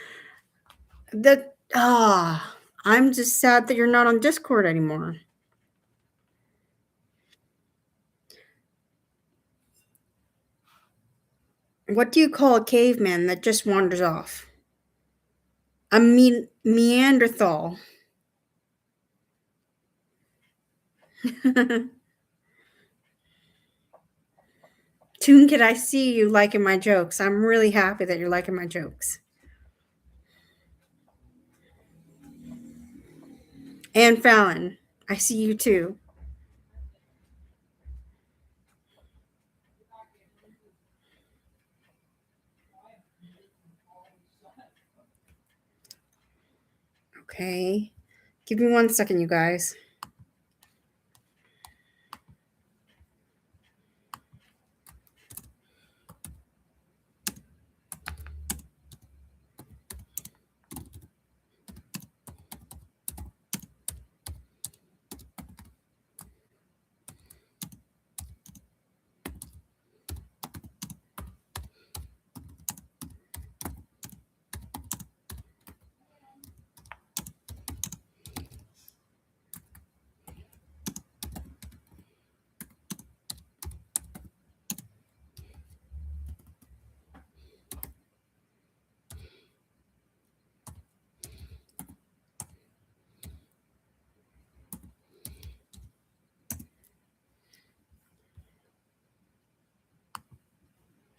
Speaker 1: I'm just sad that you're not on Discord anymore. What do you call a caveman that just wanders off? A Neanderthal. Toon, I see you liking my jokes. I'm really happy that you're liking my jokes. And Fallon, I see you too. Okay. Give me 1 second, you guys.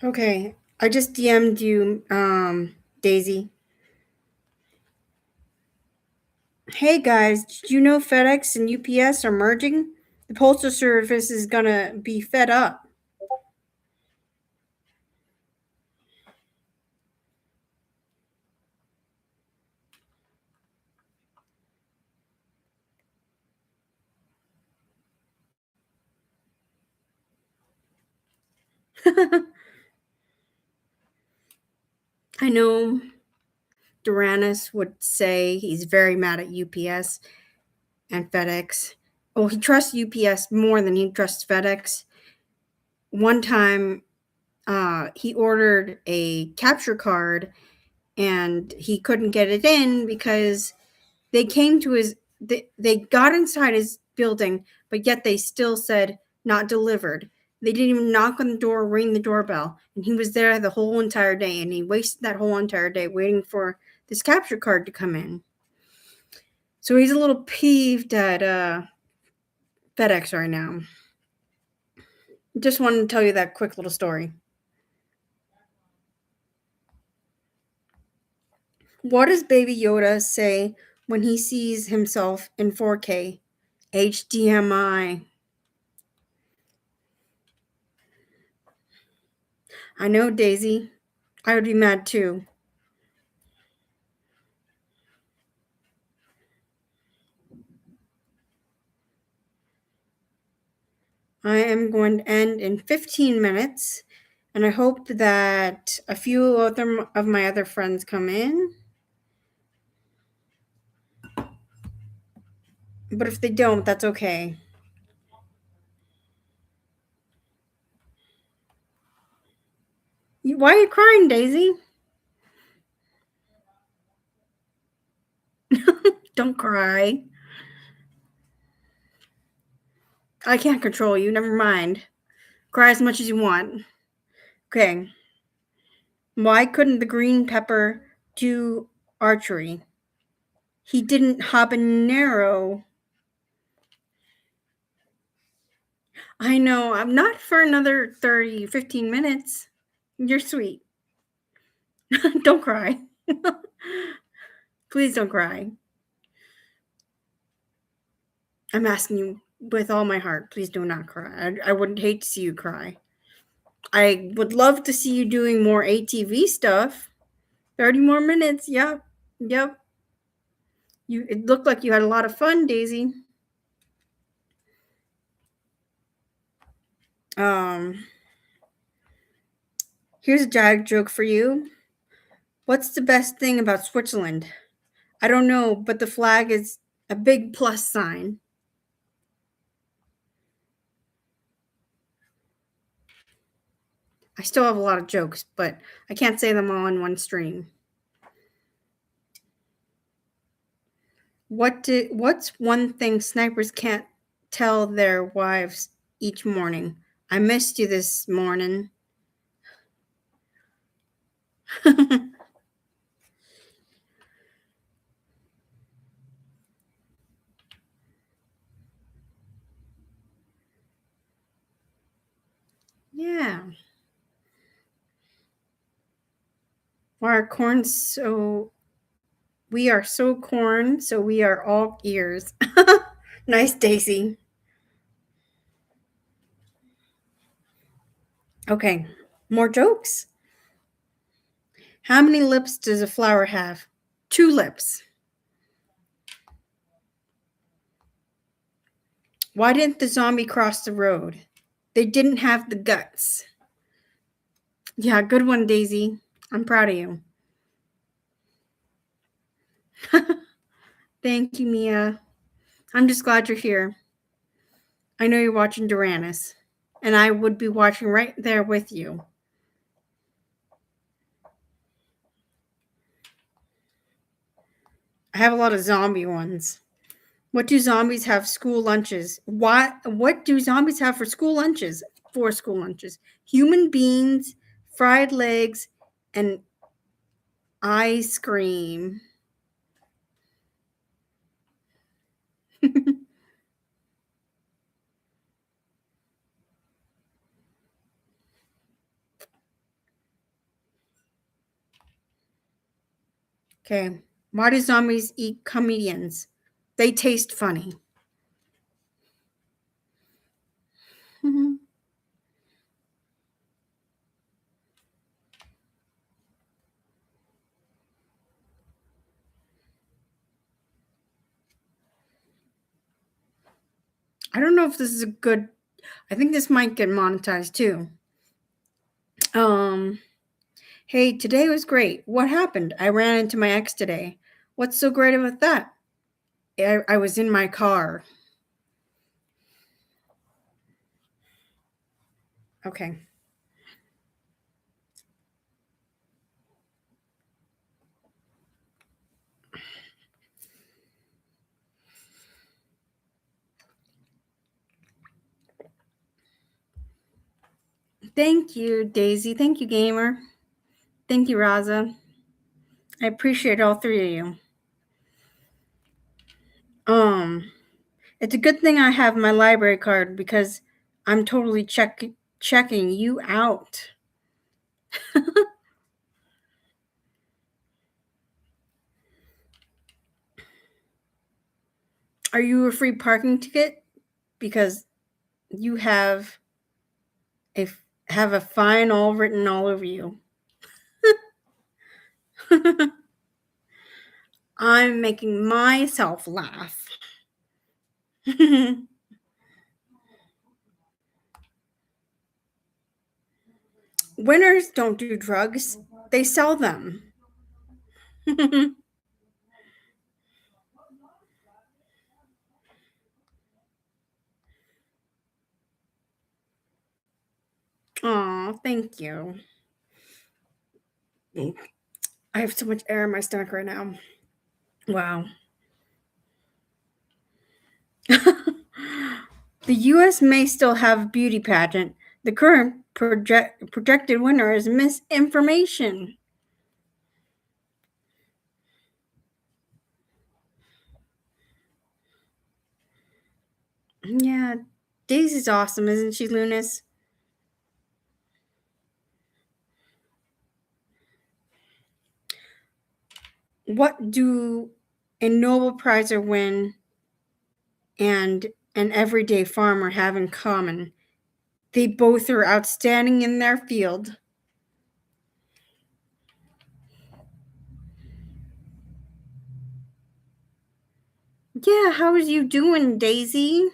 Speaker 1: Okay. I just DM'd you, Daisy. Hey guys, did you know FedEx and UPS are merging? The Postal Service is gonna be fed up. I know Duranus would say he's very mad at UPS and FedEx. Well, he trusts UPS more than he trusts FedEx. One time, he ordered a capture card and he couldn't get it in because they came to they got inside his building, but yet they still said not delivered. They didn't even knock on the door, ring the doorbell, and he was there the whole entire day, and he wasted that whole entire day waiting for this capture card to come in. So he's a little peeved at FedEx right now. Just wanted to tell you that quick little story. What does Baby Yoda say when he sees himself in 4K? HDMI. I know, Daisy. I would be mad too. I am going to end in 15 minutes, and I hope that a few of my other friends come in. But if they don't, that's okay. Why are you crying, Daisy? Don't cry. I can't control you. Never mind. Cry as much as you want. Okay. Why couldn't the green pepper do archery? He didn't habanero. I know. I'm not for another 30, 15 minutes. You're sweet. Don't cry. Please don't cry. I'm asking you with all my heart. Please do not cry. I would hate to see you cry. I would love to see you doing more ATV stuff. 30 more minutes. Yep. Yep. It looked like you had a lot of fun, Daisy. Um Here's a jag joke for you. What's the best thing about Switzerland? I don't know, but the flag is A big plus sign. I still have a lot of jokes, but I can't say them all in one stream. What's one thing snipers can't tell their wives each morning? I missed you this morning. Yeah. Why are corn so we are so corn, so we are all ears. Nice, Daisy. Okay, more jokes. How many lips does a flower have? 2 lips. Why didn't the zombie cross the road? They didn't have the guts. Yeah, good one, Daisy. I'm proud of you. Thank you, Mia. I'm just glad you're here. I know you're watching Duranus, and I would be watching right there with you. I have a lot of zombie ones. What do zombies have school lunches? What do zombies have for school lunches? For school lunches. Human beings, fried legs, and ice cream. Okay. Why do zombies eat comedians? They taste funny. I don't know if this is a good. I think this might get monetized too. Hey, today was great. What happened? I ran into my ex today. What's so great about that? I was in my car. Okay. Thank you, Daisy. Thank you, Gamer. Thank you, Raza. I appreciate all 3 of you. It's a good thing I have my library card because I'm totally checking you out. Are you a free parking ticket? Because you have a fine all written all over you. I'm making myself laugh. Winners don't do drugs. They sell them. Aw, thank you. I have so much air in my stomach right now. Wow. The U.S. may still have a beauty pageant. The current projected winner is misinformation. Yeah, Daisy's awesome, isn't she, Lunas? What do a Nobel Prizer win and an everyday farmer have in common? They both are outstanding in their field. Yeah, how is you doing, Daisy?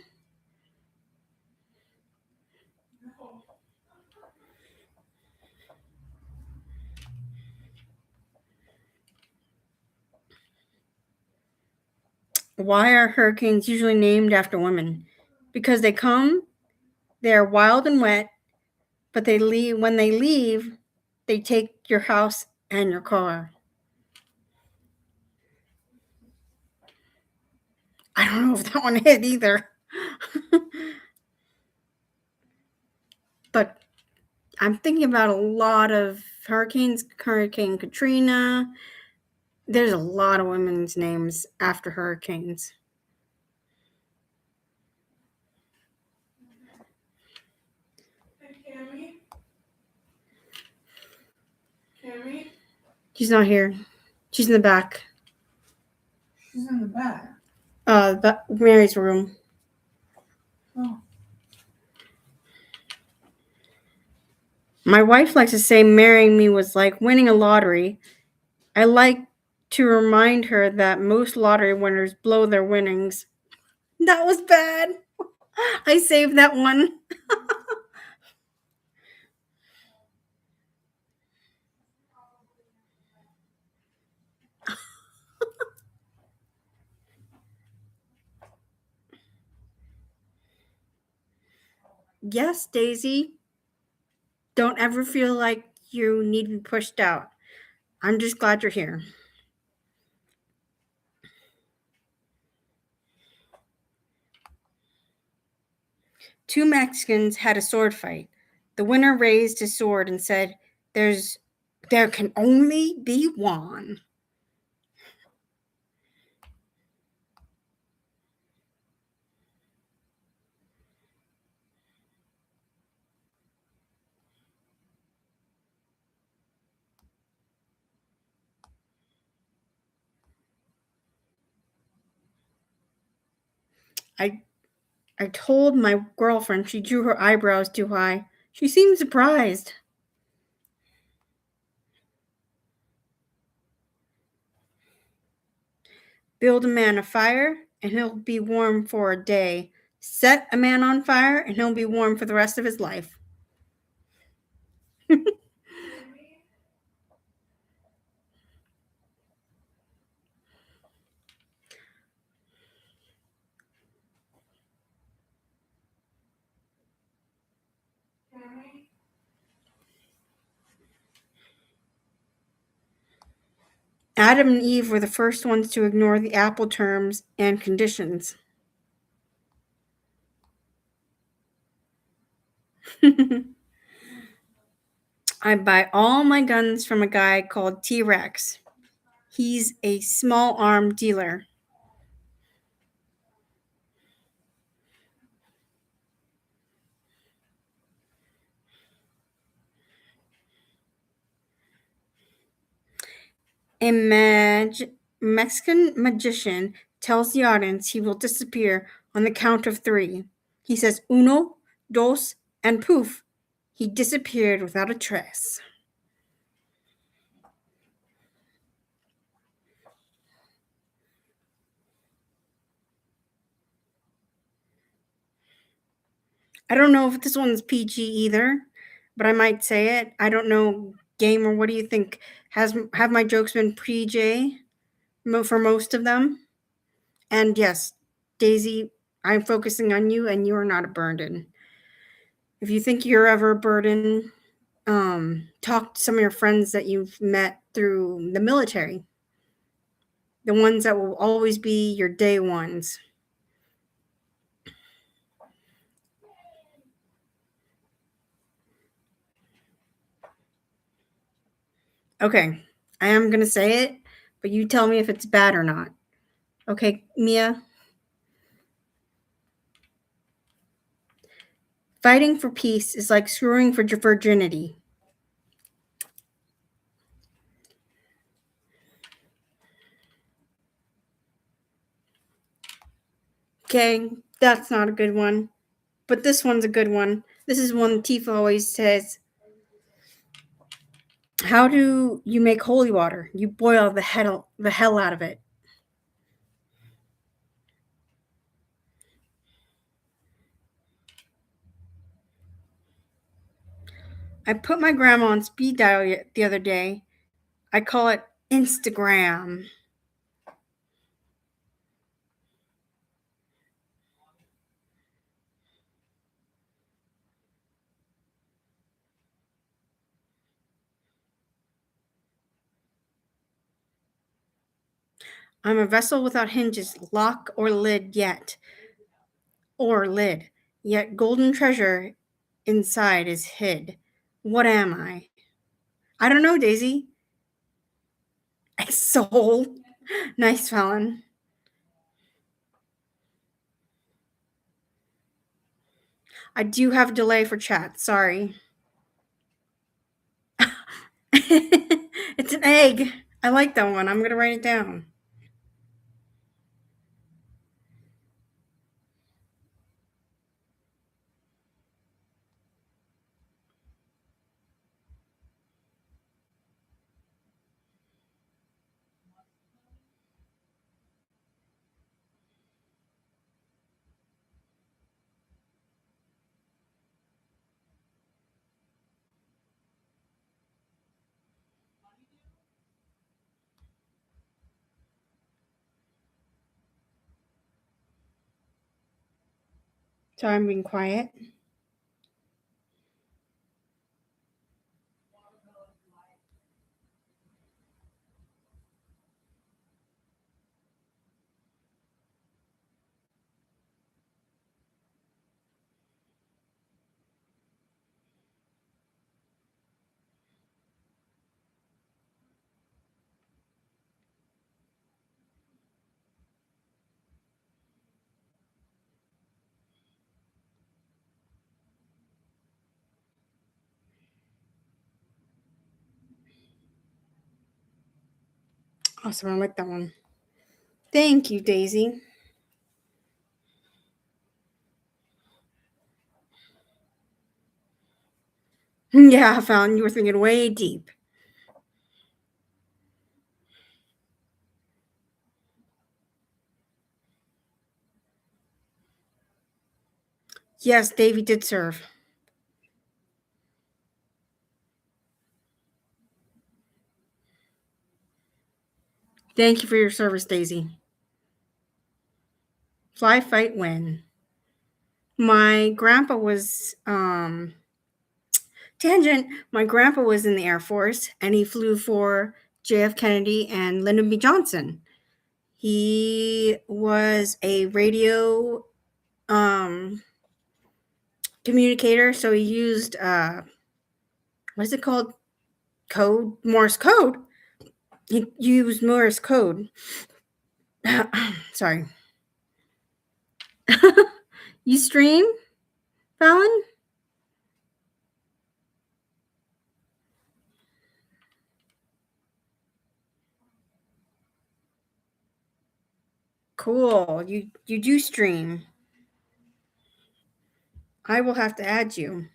Speaker 1: Why are hurricanes usually named after women? Because they come, they're wild and wet, but they leave. When they leave, they take your house and your car. I don't know if that one hit either. But I'm thinking about a lot of hurricanes, Hurricane Katrina. There's a lot of women's names after hurricanes.
Speaker 2: Cammy?
Speaker 1: She's not here. She's in the back.
Speaker 2: She's in the back.
Speaker 1: Mary's room.
Speaker 2: Oh.
Speaker 1: My wife likes to say marrying me was like winning a lottery. I like to remind her that most lottery winners blow their winnings. That was bad. I saved that one. Yes, Daisy. Don't ever feel like you need to be pushed out. I'm just glad you're here. Two Mexicans had a sword fight. The winner raised his sword and said, There can only be one. I told my girlfriend she drew her eyebrows too high. She seemed surprised. Build a man a fire, and he'll be warm for a day. Set a man on fire, and he'll be warm for the rest of his life. Adam and Eve were the first ones to ignore the Apple terms and conditions. I buy all my guns from a guy called T-Rex. He's a small arm dealer. A Mexican magician tells the audience he will disappear on the count of 3. He says uno, dos, and poof, he disappeared without a trace. I don't know if this one's PG either, but I might say it. I don't know, Gamer, what do you think? Have my jokes been PJ for most of them? And yes, Daisy, I'm focusing on you, and you are not a burden. If you think you're ever a burden, talk to some of your friends that you've met through the military, the ones that will always be your day ones. Okay, I am going to say it, but you tell me if it's bad or not. Okay, Mia? Fighting for peace is like screwing for virginity. Okay, that's not a good one. But this one's a good one. This is one Tifa always says. How do you make holy water? You boil the hell out of it. I put my grandma on speed dial the other day. I call it Instagram. I'm a vessel without hinges, lock or lid yet. Or lid. Yet golden treasure inside is hid. What am I? I don't know, Daisy. A soul. Nice, Fallon. I do have a delay for chat. Sorry. It's an egg. I like that one. I'm going to write it down. Sorry, I'm being quiet. Awesome. I like that one. Thank you, Daisy. Yeah, Fallon, you were thinking way deep. Yes, Davy did serve. Thank you for your service, Daisy. Fly, fight, win. My grandpa was tangent. My grandpa was in the Air Force and he flew for JF Kennedy and Lyndon B. Johnson. He was a radio communicator, so he used what is it called? Code, Morse code. He used Morse code. Sorry. You stream, Fallon? Cool. You do stream. I will have to add you.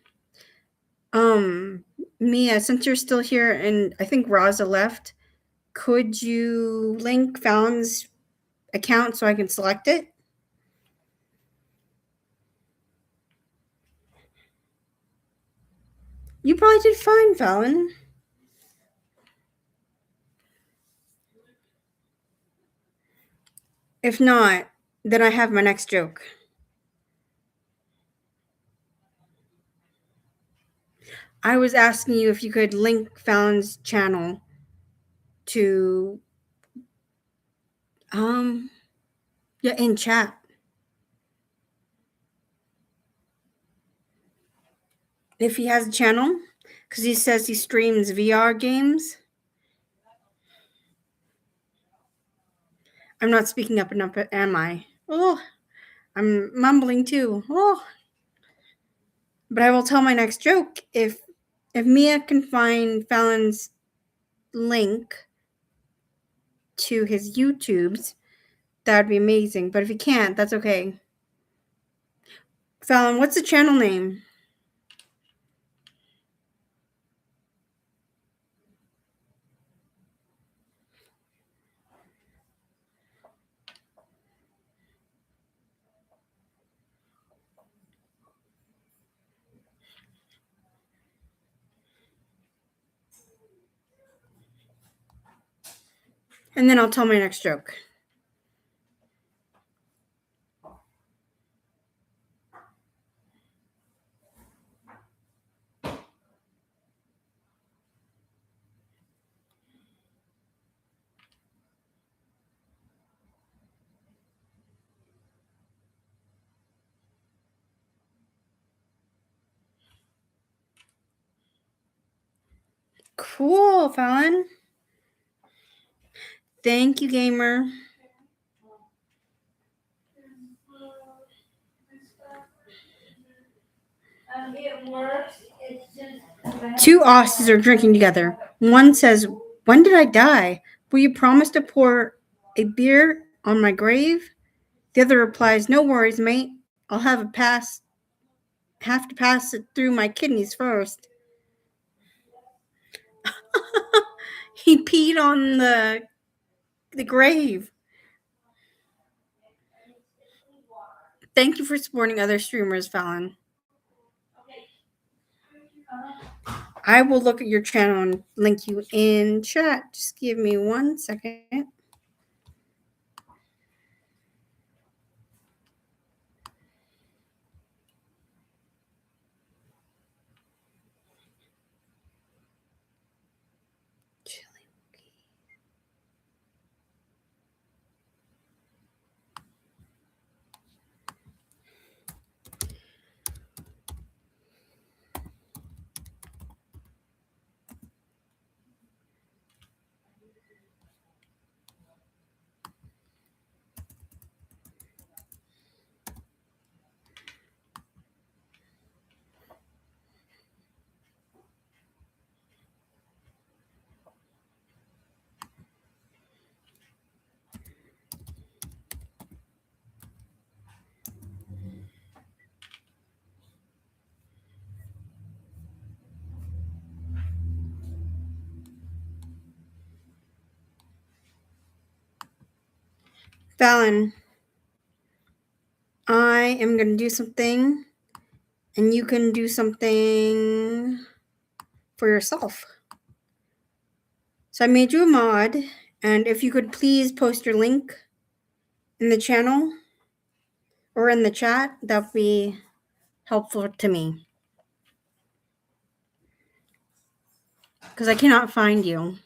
Speaker 1: Mia, since you're still here and I think Raza left, could you link Fallon's account so I can select it? You probably did fine, Fallon. If not, then I have my next joke. I was asking you if you could link Fallon's channel to in chat. If he has a channel, because he says he streams VR games. I'm not speaking up enough, am I? Oh, I'm mumbling too. Oh. But I will tell my next joke. If Mia can find Fallon's link to his YouTubes, that'd be amazing. But if he can't, that's okay. Fallon, what's the channel name? And then I'll tell my next joke. Cool, Fallon. Thank you, gamer.
Speaker 2: It works. It's just.
Speaker 1: Two Aussies are drinking together. One says, "When did I die? Will you promise to pour a beer on my grave?" The other replies, "No worries, mate. I'll have to pass it through my kidneys first." He peed on the grave. Thank you for supporting other streamers, Fallon. I will look at your channel and link you in chat. Just give me 1 second. Fallon, I am going to do something, and you can do something for yourself. So I made you a mod, and if you could please post your link in the channel or in the chat, that would be helpful to me. Because I cannot find you.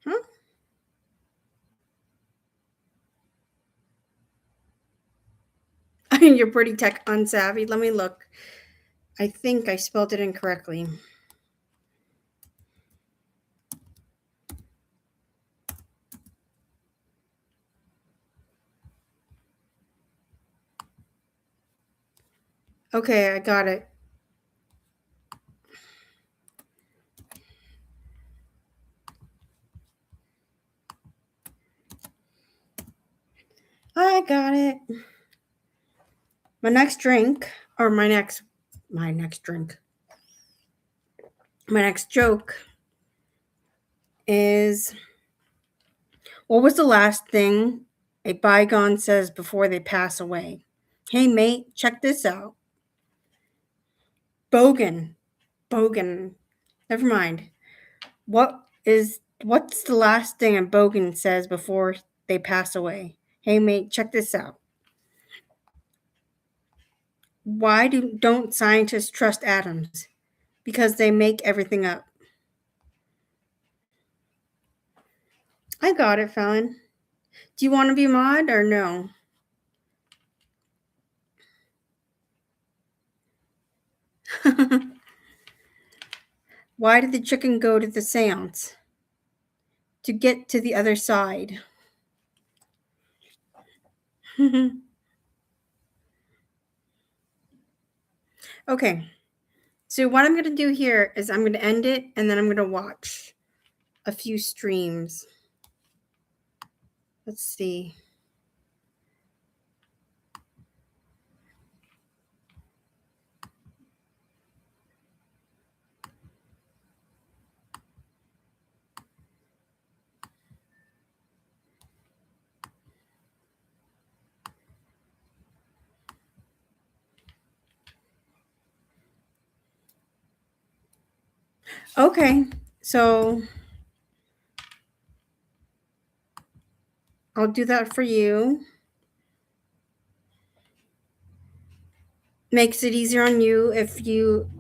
Speaker 1: Huh? You're pretty tech unsavvy. Let me look. I think I spelled it incorrectly. Okay, I got it. I got it. My next drink, or my next joke is, what was the last thing a bygone says before they pass away? Hey, mate, check this out. Bogan. Never mind. What's the last thing a bogan says before they pass away? Hey, mate, check this out. Why don't scientists trust atoms? Because they make everything up. I got it, Fallon. Do you want to be mod or no? Why did the chicken go to the seance? To get to the other side. Okay. So what I'm going to do here is I'm going to end it, and then I'm going to watch a few streams. Let's see. Okay. So I'll do that for you. Makes it easier on you if you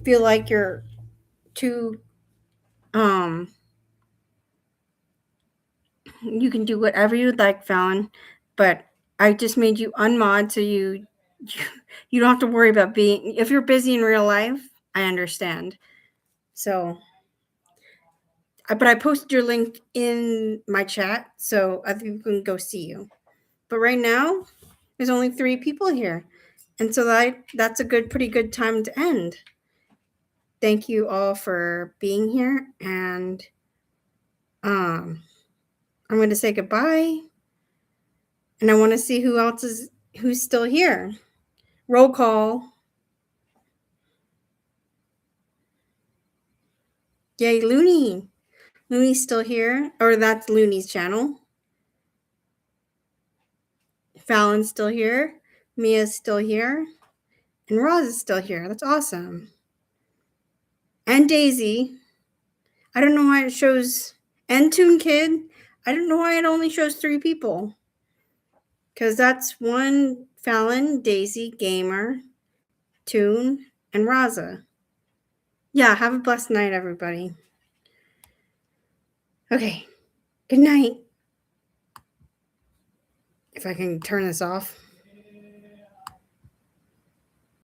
Speaker 1: feel like you're too you can do whatever you'd like, Fallon, but I just made you unmod so you don't have to worry about being, if you're busy in real life, I understand. So but I posted your link in my chat so other people can go see you. But right now there's only 3 people here. And so that's a pretty good time to end. Thank you all for being here, and I'm going to say goodbye. And I want to see who's still here. Roll call. Yay, Looney. Looney's still here, or that's Looney's channel. Fallon's still here. Mia's still here. And Roz is still here. That's awesome. And Daisy. I don't know why it shows, and Toon Kid. I don't know why it only shows 3 people. Because that's one Fallon, Daisy, Gamer, Toon, and Raza. Yeah, have a blessed night, everybody. Okay, good night. If I can turn this off.